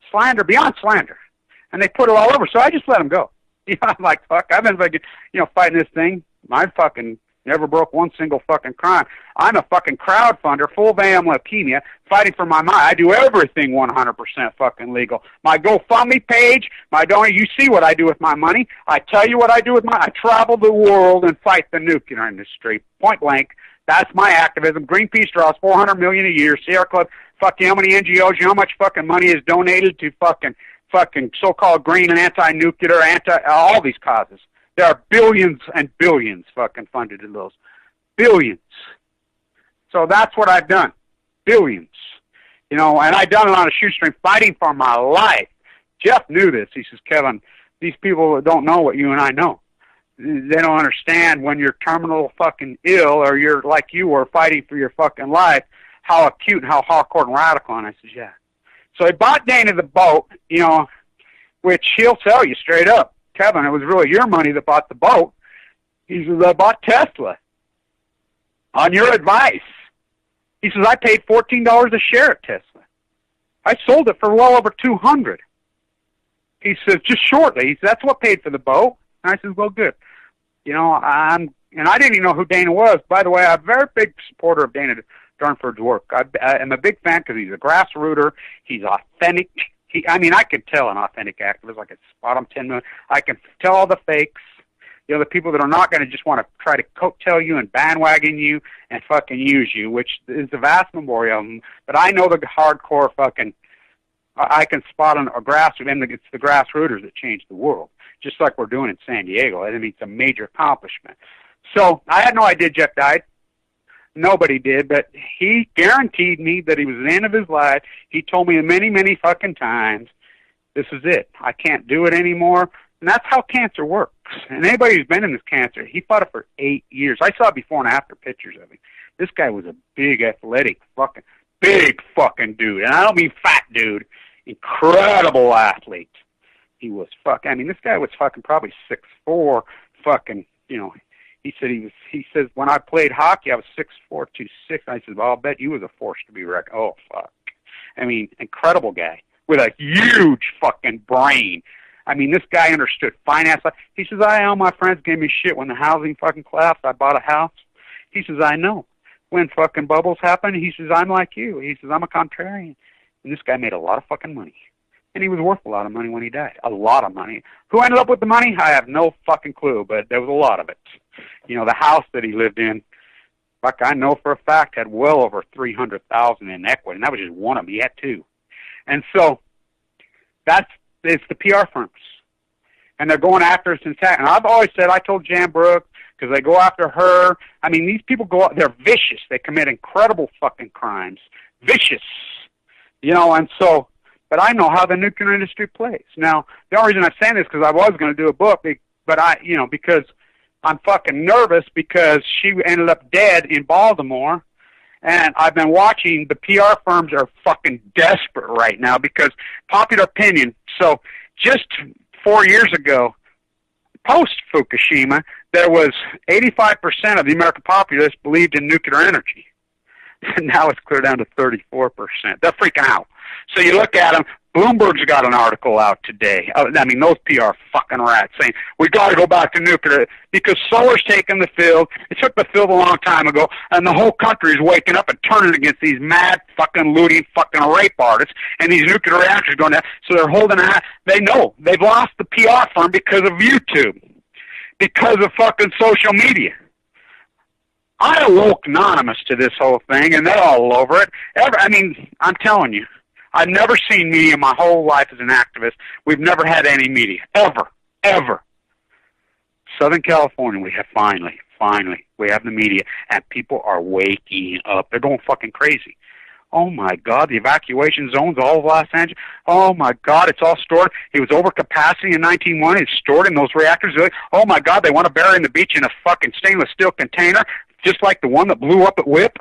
slander, beyond slander. And they put it all over, so I just let them go. You know, I'm like, fuck, I've been fucking, fighting this thing. My fucking Never broke one single fucking crime. I'm a fucking crowdfunder, full of AM leukemia, fighting for my mind. I do everything 100% fucking legal. My GoFundMe page, my donor, you see what I do with my money. I tell you what I do with my, I travel the world and fight the nuclear industry. Point blank. That's my activism. Greenpeace draws $400 million a year. Sierra Club, fuck you, how many NGOs, you know how much fucking money is donated to fucking so-called green and anti-nuclear, all these causes. There are billions and billions fucking funded in those. Billions. So that's what I've done. Billions. You know, and I've done it on a shoestring, fighting for my life. Jeff knew this. He says, Kevin, these people don't know what you and I know. They don't understand when you're terminal fucking ill or you're like you were fighting for your fucking life, how acute and how hardcore and radical. And I said, yeah. So I bought Dana the boat, you know, which he'll tell you straight up. Kevin, it was really your money that bought the boat. He says, I bought Tesla on your advice. He says, I paid $14 a share at Tesla. I sold it for well over $200. He says, just shortly. He says, that's what paid for the boat. And I said, well, good. You know, and I didn't even know who Dana was. By the way, I'm a very big supporter of Dana Darnford's work. I'm a big fan because he's a grassrooter. He's authentic. I could tell an authentic activist. I could spot him 10 million. I can tell all the fakes. You know, the people that are not going to just want to try to coattail you and bandwagon you and fucking use you, which is the vast majority of them. But I know the hardcore fucking, I can spot a grassroots, and it's the grassrooters that change the world, just like we're doing in San Diego. I mean, it's a major accomplishment. So I had no idea Jeff died. Nobody did, but he guaranteed me that he was at the end of his life. He told me many, many fucking times, this is it. I can't do it anymore. And that's how cancer works. And anybody who's been in this cancer, he fought it for 8 years. I saw before and after pictures of him. This guy was a big, athletic, big fucking dude. And I don't mean fat dude. Incredible athlete. He was this guy was fucking probably 6'4", fucking, you know. He says, when I played hockey, I was 6'4", 260. I said, well, I'll bet you was a force to be reckoned. Oh, fuck. I mean, incredible guy with a huge fucking brain. I mean, this guy understood finance. He says, all my friends gave me shit when the housing fucking collapsed. I bought a house. He says, I know. When fucking bubbles happen, he says, I'm like you. He says, I'm a contrarian. And this guy made a lot of fucking money. And he was worth a lot of money when he died. A lot of money. Who ended up with the money? I have no fucking clue, but there was a lot of it. You know, the house that he lived in, fuck, I know for a fact, had well over $300,000 in equity, and that was just one of them. He had two. And so it's the PR firms. And they're going after us in tax. And I've always said, I told Jan Brooke, because they go after her. I mean, these people they're vicious. They commit incredible fucking crimes. Vicious. You know, and so, but I know how the nuclear industry plays. Now, the only reason I'm saying this is because I was going to do a book, but because I'm fucking nervous because she ended up dead in Baltimore, and I've been watching. The PR firms are fucking desperate right now because popular opinion. So just 4 years ago, post-Fukushima, there was 85% of the American populace believed in nuclear energy. And now it's clear down to 34%. They're freaking out. So you look at them, Bloomberg's got an article out today. I mean, those PR fucking rats saying, we got to go back to nuclear because solar's taking the field. It took the field a long time ago, and the whole country is waking up and turning against these mad fucking looting fucking rape artists and these nuclear reactors going down. So they're holding out. They know they've lost the PR firm because of YouTube, because of fucking social media. I awoke anonymous to this whole thing, and they're all over it. I'm telling you, I've never seen media my whole life as an activist. We've never had any media, ever. Southern California, we have finally, we have the media, and people are waking up. They're going fucking crazy. Oh, my God, the evacuation zones all of Los Angeles. Oh, my God, it's all stored. It was over capacity in 1901. It's stored in those reactors. Oh, my God, they want to bury in the beach in a fucking stainless steel container, just like the one that blew up at WIP.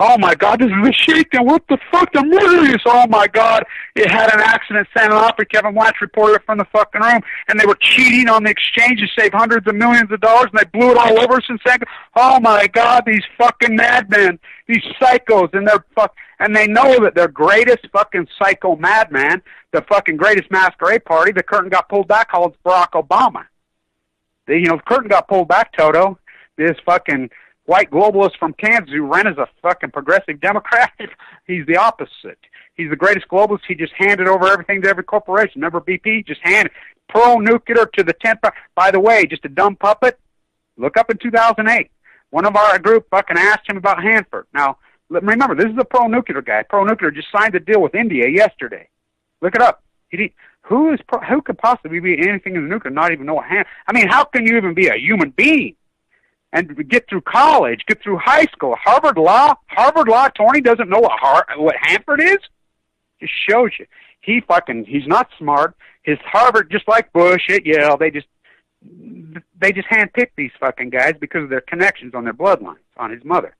Oh, my God, this is a shakedown. What the fuck? They're murdering us. Oh, my God. It had an accident in San Onofre. Kevin Blanch reported it from the fucking room. And they were cheating on the exchange to save hundreds of millions of dollars, and they blew it all over us in San. Oh, my God, these fucking madmen, these psychos, and they know that their greatest fucking psycho madman, the fucking greatest masquerade party, the curtain got pulled back, called Barack Obama. The curtain got pulled back, Toto. this fucking white globalist from Kansas who ran as a fucking progressive Democrat, he's the opposite. He's the greatest globalist. He just handed over everything to every corporation. Remember BP? Just handed pro-nuclear to the 10th. By the way, just a dumb puppet. Look up in 2008. One of our group fucking asked him about Hanford. Now, remember, this is a pro-nuclear guy. Pro-nuclear just signed a deal with India yesterday. Look it up. Who could possibly be anything in the nuclear, not even know what Hanford? I mean, how can you even be a human being and get through college, get through high school, Harvard Law? Tony doesn't know what Hanford is? Just shows you. He's not smart. His Harvard, just like Bush at Yale, they just handpick these fucking guys because of their connections on their bloodlines, on his mother.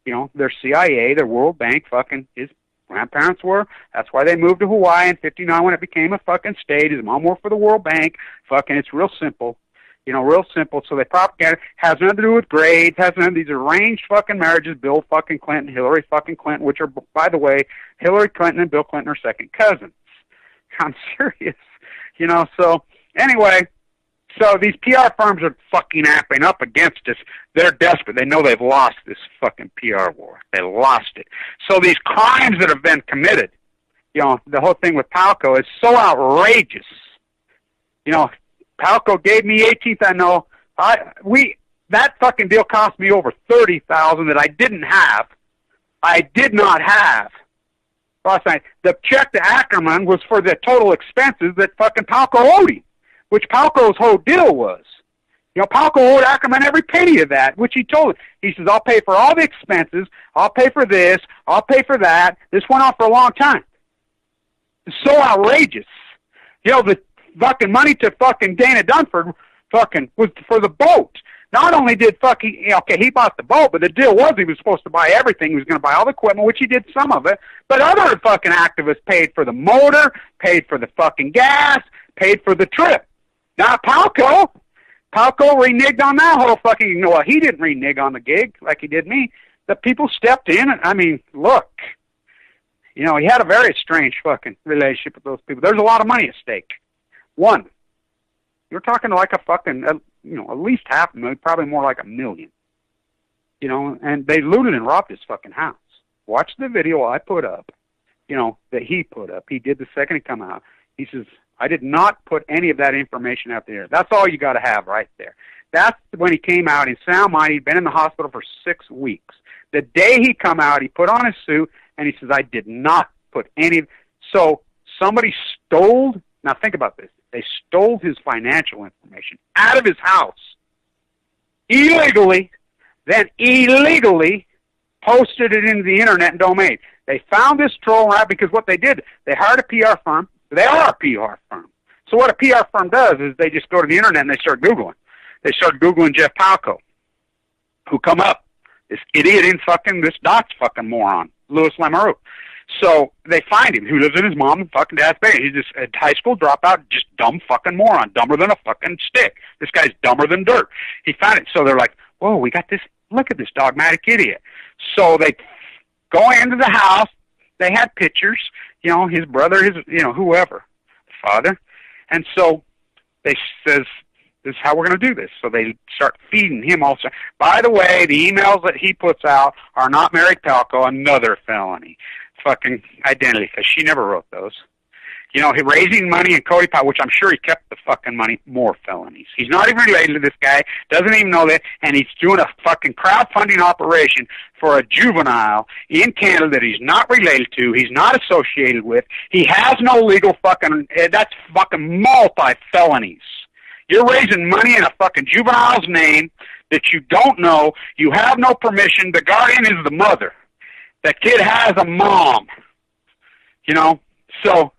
You know, they're CIA, they're World Bank, fucking his grandparents were. That's why they moved to Hawaii in '59 when it became a fucking state. His mom worked for the World Bank. Fucking, it's real simple. You know, real simple. So they propaganda has nothing to do with grades, has nothing. These arranged fucking marriages. Bill fucking Clinton, Hillary fucking Clinton, which are, by the way, Hillary Clinton and Bill Clinton are second cousins. I'm serious. You know, so anyway, so these PR firms are fucking amping up against us. They're desperate. They know they've lost this fucking PR war. They lost it. So these crimes that have been committed, you know, the whole thing with Palco is so outrageous. You know, Palco gave me 18th. I know. That fucking deal cost me over $30,000 that I didn't have. I did not have. Last night, the check to Ackerman was for the total expenses that fucking Palco owed him, which Palco's whole deal was. You know, Palco owed Ackerman every penny of that, which he told him. He says, I'll pay for all the expenses. I'll pay for this. I'll pay for that. This went on for a long time. It's so outrageous. You know, the fucking money to fucking Dana Dunford fucking was for the boat. Not only did he bought the boat, but the deal was he was supposed to buy everything. He was going to buy all the equipment, which he did some of it. But other fucking activists paid for the motor, paid for the fucking gas, paid for the trip. Now Palco reneged on that whole fucking, well, he didn't renege on the gig like he did me. The people stepped in and, I mean, look, you know, he had a very strange fucking relationship with those people. There's a lot of money at stake. One, you're talking like a fucking, you know, at least $500,000, probably more like $1 million. You know, and they looted and robbed his fucking house. Watch the video I put up, you know, that he put up. He did the second he come out. He says, I did not put any of that information out there. That's all you got to have right there. That's when he came out. He's sound mind. He'd been in the hospital for 6 weeks. The day he come out, he put on his suit, and he says, I did not put any. So somebody stole. Now think about this. They stole his financial information out of his house illegally, then illegally posted it into the internet domain. They found this troll rat because what they did, they hired a PR firm. They are a PR firm. So what a PR firm does is they just go to the internet and they start Googling. They start Googling Jeff Palco, who come up. This idiot in fucking, this Dot's fucking moron, Louis Lamoureux. So they find him, who lives in his mom and fucking dad's basement. He's just a high school dropout, just dumb fucking moron, dumber than a fucking stick. This guy's dumber than dirt. He found it. So they're like, whoa, we got this, look at this dogmatic idiot. So they go into the house. They had pictures, you know, his brother, his, you know, whoever, father. And so they says, this is how we're going to do this. So they start feeding him also. By the way, the emails that he puts out are not Mary Palco, another felony. Fucking identity, because she never wrote those. You know, he raising money and Cody Powell, which I'm sure he kept the fucking money, more felonies. He's not even related to this guy, doesn't even know that, and he's doing a fucking crowdfunding operation for a juvenile in Canada that he's not related to, he's not associated with, he has no legal fucking, that's fucking multi-felonies. You're raising money in a fucking juvenile's name that you don't know, you have no permission, the guardian is the mother. That kid has a mom, you know, so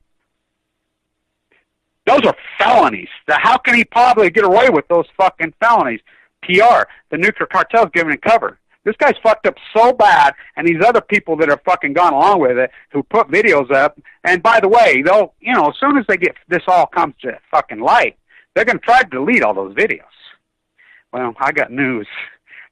those are felonies. How can he probably get away with those fucking felonies? PR, the nuclear cartel's giving him cover. This guy's fucked up so bad, and these other people that have fucking gone along with it, who put videos up, and by the way, they'll, you know, as soon as they get, this all comes to fucking light, they're going to try to delete all those videos. Well, I got news.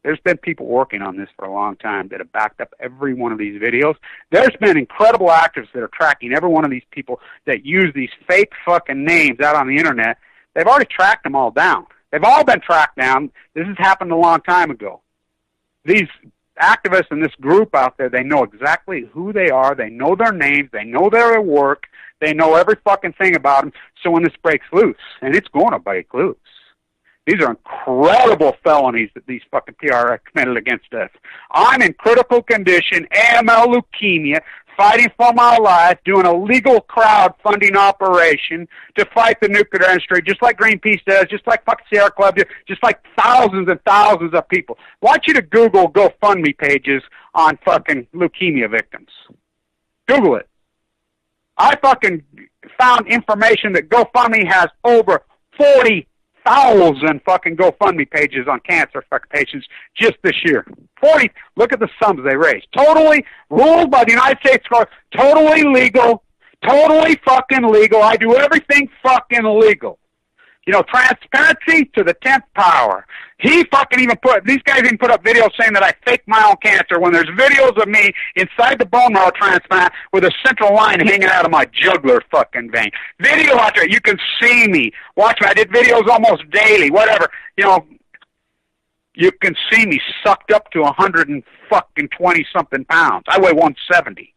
There's been people working on this for a long time that have backed up every one of these videos. There's been incredible actors that are tracking every one of these people that use these fake fucking names out on the internet. They've already tracked them all down. They've all been tracked down. This has happened a long time ago. These activists in this group out there, they know exactly who they are. They know their names. They know their work. They know every fucking thing about them. So when this breaks loose, and it's going to break loose, these are incredible felonies that these fucking PR committed against us. I'm in critical condition, AML leukemia, fighting for my life, doing a legal crowdfunding operation to fight the nuclear industry, just like Greenpeace does, just like fucking Sierra Club does, just like thousands and thousands of people. I want you to Google GoFundMe pages on fucking leukemia victims. Google it. I fucking found information that GoFundMe has over 40,000 fucking GoFundMe pages on cancer fucking patients just this year. 40. Look at the sums they raised. Totally ruled by the United States court. Totally legal. Totally fucking legal. I do everything fucking legal. You know, transparency to the 10th power. He fucking these guys even put up videos saying that I faked my own cancer when there's videos of me inside the bone marrow transplant with a central line hanging out of my jugular fucking vein. Video out there, you can see me. Watch me, I did videos almost daily, whatever. You know, you can see me sucked up to 120 something pounds. I weigh 170.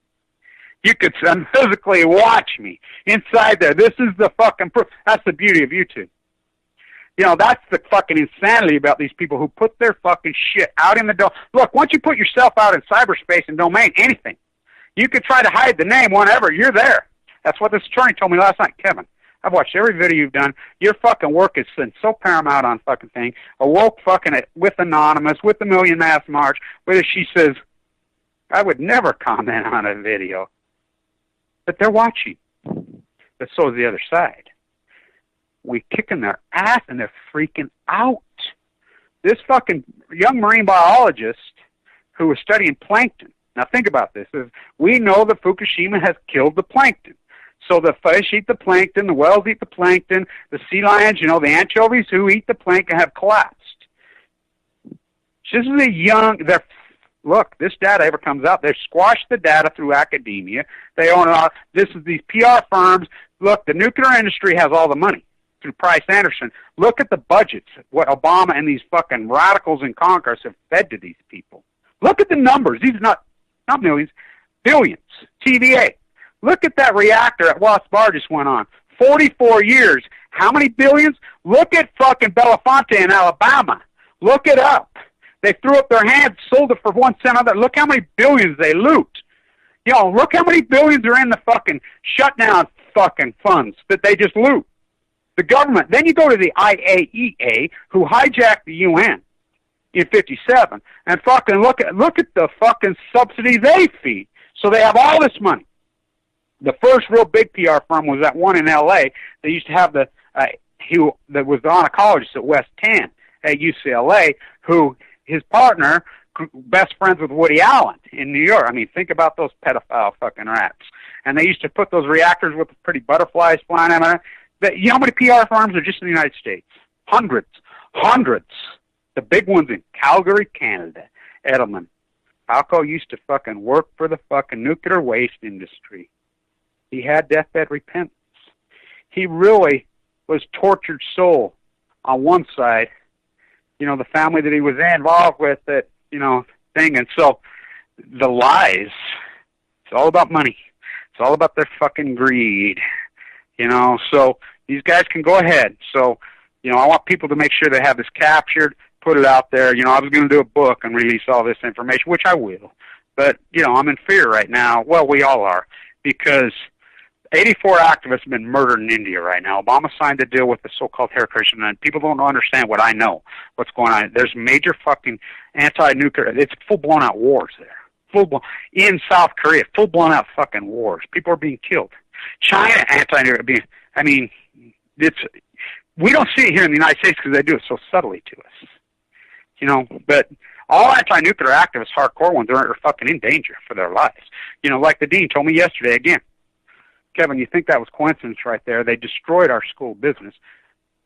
You could physically watch me inside there. This is the fucking proof. That's the beauty of YouTube. You know, that's the fucking insanity about these people who put their fucking shit out in the domain. Look, once you put yourself out in cyberspace and domain, anything, you could try to hide the name, whatever, you're there. That's what this attorney told me last night, Kevin. I've watched every video you've done. Your fucking work has been so paramount on fucking thing. Awoke fucking it with Anonymous, with the Million Mass March, where she says, I would never comment on a video. But they're watching. But so is the other side. We kicking their ass and they're freaking out. This fucking young marine biologist who was studying plankton. Now think about this. We know that Fukushima has killed the plankton. So the fish eat the plankton, the whales eat the plankton, the sea lions, you know, the anchovies who eat the plankton have collapsed. This is a young, look, this data ever comes out, they squash the data through academia. They own it all. This is these PR firms. Look, the nuclear industry has all the money through Price Anderson. Look at the budgets, what Obama and these fucking radicals in Congress have fed to these people. Look at the numbers. These are not millions, billions. TVA. Look at that reactor at Wasp Bar just went on. 44 years. How many billions? Look at fucking Belafonte in Alabama. Look it up. They threw up their hands, sold it for 1 cent on that. Look how many billions they loot. You know, look how many billions are in the fucking shutdown fucking funds that they just loot. The government. Then you go to the IAEA, who hijacked the UN in 57, and fucking look at the fucking subsidy they feed. So they have all this money. The first real big PR firm was that one in L.A. They used to have that was the oncologist at West 10 at UCLA, who his partner, best friends with Woody Allen in New York. I mean, think about those pedophile fucking rats. And they used to put those reactors with the pretty butterflies flying out of it. You know how many PR firms are just in the United States? Hundreds. The big ones in Calgary, Canada. Edelman. Falco used to fucking work for the fucking nuclear waste industry. He had deathbed repentance. He really was tortured soul on one side. You know, the family that he was involved with, that, you know, thing. And so the lies, it's all about money. It's all about their fucking greed. You know, so these guys can go ahead. So, you know, I want people to make sure they have this captured, put it out there. You know, I was going to do a book and release all this information, which I will. But, you know, I'm in fear right now. Well, we all are, because 84 activists have been murdered in India right now. Obama signed a deal with the so-called Hare Krishna, and people don't understand what I know, what's going on. There's major fucking anti-nuclear, it's full-blown out wars there. Full-blown, in South Korea, full-blown out fucking wars. People are being killed. China, anti-nuclear, I mean, we don't see it here in the United States because they do it so subtly to us. You know, but all anti-nuclear activists, hardcore ones, are fucking in danger for their lives. You know, like the dean told me yesterday again. Kevin, you think that was coincidence right there? They destroyed our school business.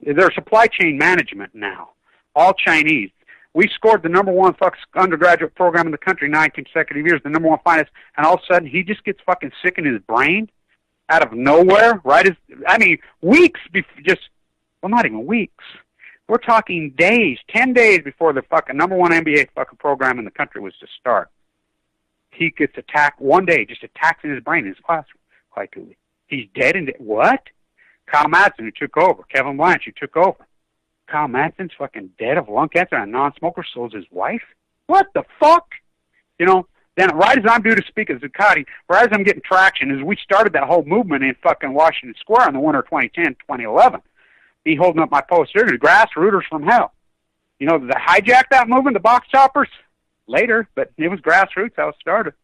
They're supply chain management now, all Chinese. We scored the #1 undergraduate program in the country 9 consecutive years, the #1 finest, and all of a sudden he just gets fucking sick in his brain out of nowhere, right? Weeks before, not even weeks. We're talking days, 10 days before the fucking number one NBA fucking program in the country was to start. He gets attacked one day, just attacks in his brain in his classroom, quite coolly. He's dead and what? Kyle Madsen, who took over. Kevin Blanch, who took over. Kyle Madsen's fucking dead of lung cancer and a non-smoker, so is his wife? What the fuck? You know, then right as I'm due to speak at Zuccotti, right as I'm getting traction, as we started that whole movement in fucking Washington Square in the winter of 2010, 2011, me holding up my poster, the grassrooters from hell. You know, they hijacked that movement, the box choppers? Later, but it was grassroots how it started.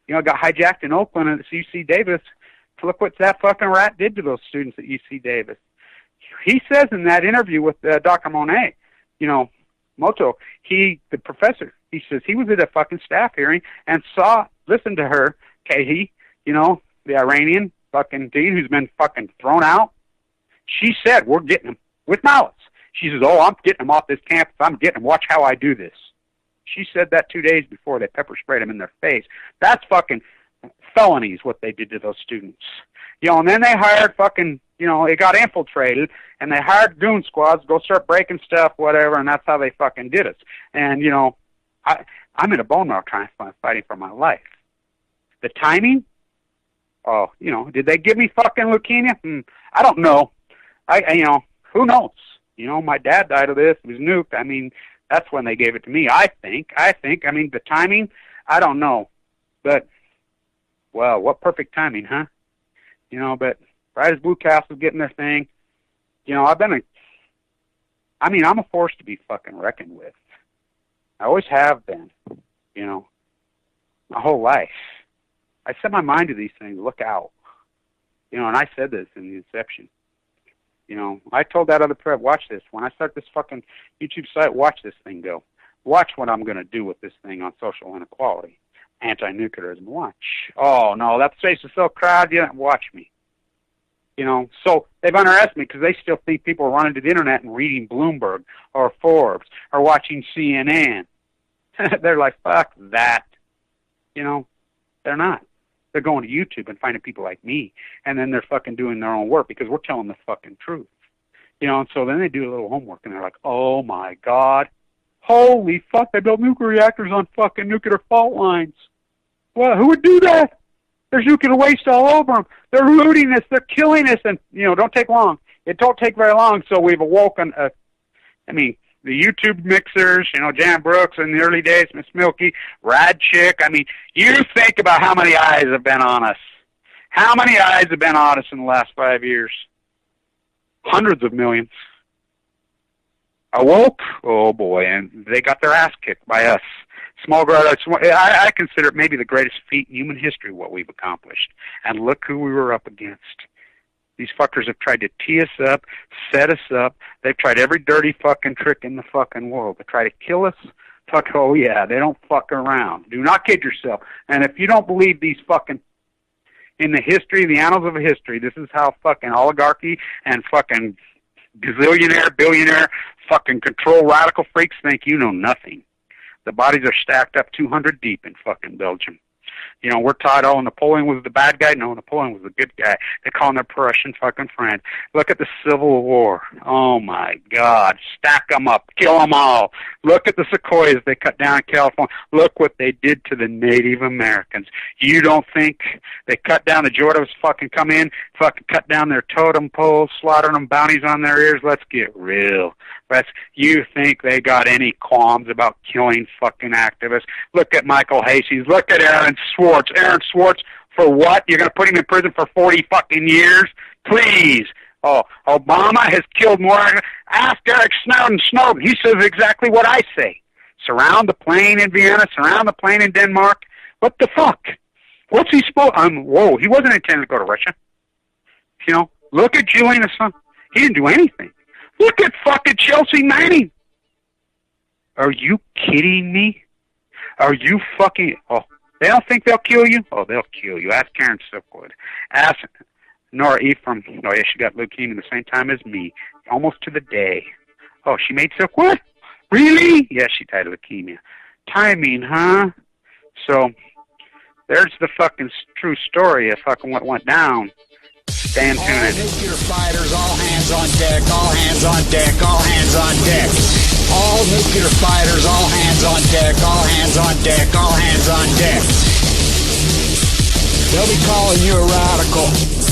You know, it got hijacked in Oakland at UC Davis. Look what that fucking rat did to those students at UC Davis. He says in that interview with Dr. Monet, you know, Moto, the professor, he says he was at a fucking staff hearing and listened to her, Kahi, you know, the Iranian fucking dean who's been fucking thrown out. She said, we're getting him with malice. She says, oh, I'm getting him off this campus. I'm getting him. Watch how I do this. She said that 2 days before they pepper sprayed him in their face. That's fucking felonies, what they did to those students. You know, and then they hired fucking, you know, it got infiltrated, and they hired goon squads to go start breaking stuff, whatever, and that's how they fucking did it. And, you know, I'm in a bone marrow transplant fighting for my life. The timing? Oh, you know, did they give me fucking leukemia? I don't know. You know, who knows? You know, my dad died of this. He was nuked. I mean, that's when they gave it to me, I think. I mean, the timing, I don't know. But, well, what perfect timing, huh? You know, but right as Blue Castle's getting their thing, you know, I'm a force to be fucking reckoned with. I always have been, you know, my whole life. I set my mind to these things, look out. You know, and I said this in the inception. You know, I told that other prep, watch this. When I start this fucking YouTube site, watch this thing go. Watch what I'm going to do with this thing on social inequality. Anti-nuclearism, watch. Oh, no, that space is so crowded, you don't watch me. You know, so they've underestimated me because they still think people are running to the internet and reading Bloomberg or Forbes or watching CNN. They're like, fuck that. You know, they're not. They're going to YouTube and finding people like me, and then they're fucking doing their own work because we're telling the fucking truth. You know, and so then they do a little homework, and they're like, oh, my God. Holy fuck, they built nuclear reactors on fucking nuclear fault lines. Well, who would do that? There's nuclear waste all over them. They're looting us. They're killing us. And, you know, don't take long. It don't take very long, so we've awoken, the YouTube mixers, you know, Jan Brooks in the early days, Miss Milky, Rad Chick. I mean, you think about how many eyes have been on us. How many eyes have been on us in the last 5 years? Hundreds of millions. Awoke? Oh, boy, and they got their ass kicked by us. Small grad, I consider it maybe the greatest feat in human history, what we've accomplished. And look who we were up against. These fuckers have tried to tee us up, set us up. They've tried every dirty fucking trick in the fucking world. They try to kill us. Fuck, oh yeah, they don't fuck around. Do not kid yourself. And if you don't believe these fucking, in the history, the annals of history, this is how fucking oligarchy and fucking gazillionaire, billionaire, fucking control radical freaks think you know nothing. The bodies are stacked up 200 deep in fucking Belgium. You know, we're taught, oh, Napoleon was the bad guy. No, Napoleon was the good guy. They call him their Prussian fucking friend. Look at the Civil War. Oh, my God. Stack them up. Kill them all. Look at the sequoias they cut down in California. Look what they did to the Native Americans. You don't think they cut down the Georgians fucking come in, fucking cut down their totem poles, slaughtering them bounties on their ears? Let's get real. You think they got any qualms about killing fucking activists? Look at Michael Hastings. Look at Aaron Swartz. Aaron Swartz, for what? You're going to put him in prison for 40 fucking years? Please. Oh, Obama has killed more. Ask Eric Snowden. He says exactly what I say. Surround the plane in Vienna. Surround the plane in Denmark. What the fuck? What's he supposed? Whoa, he wasn't intending to go to Russia. You know, look at Julian Assange. He didn't do anything. Look at fucking Chelsea Manning. Are you kidding me? Are you fucking... Oh, they don't think they'll kill you? Oh, they'll kill you. Ask Karen Silkwood. Ask Nora Ephraim. Oh, yeah, she got leukemia the same time as me. Almost to the day. Oh, she made Silkwood? Really? Yeah, she died of leukemia. Timing, huh? So, there's the fucking true story of fucking what went down. Stay in All tune. nuclear fighters, all hands on deck, all hands on deck, all hands on deck. All nuclear fighters, all hands on deck, all hands on deck, all hands on deck. They'll be calling you a radical.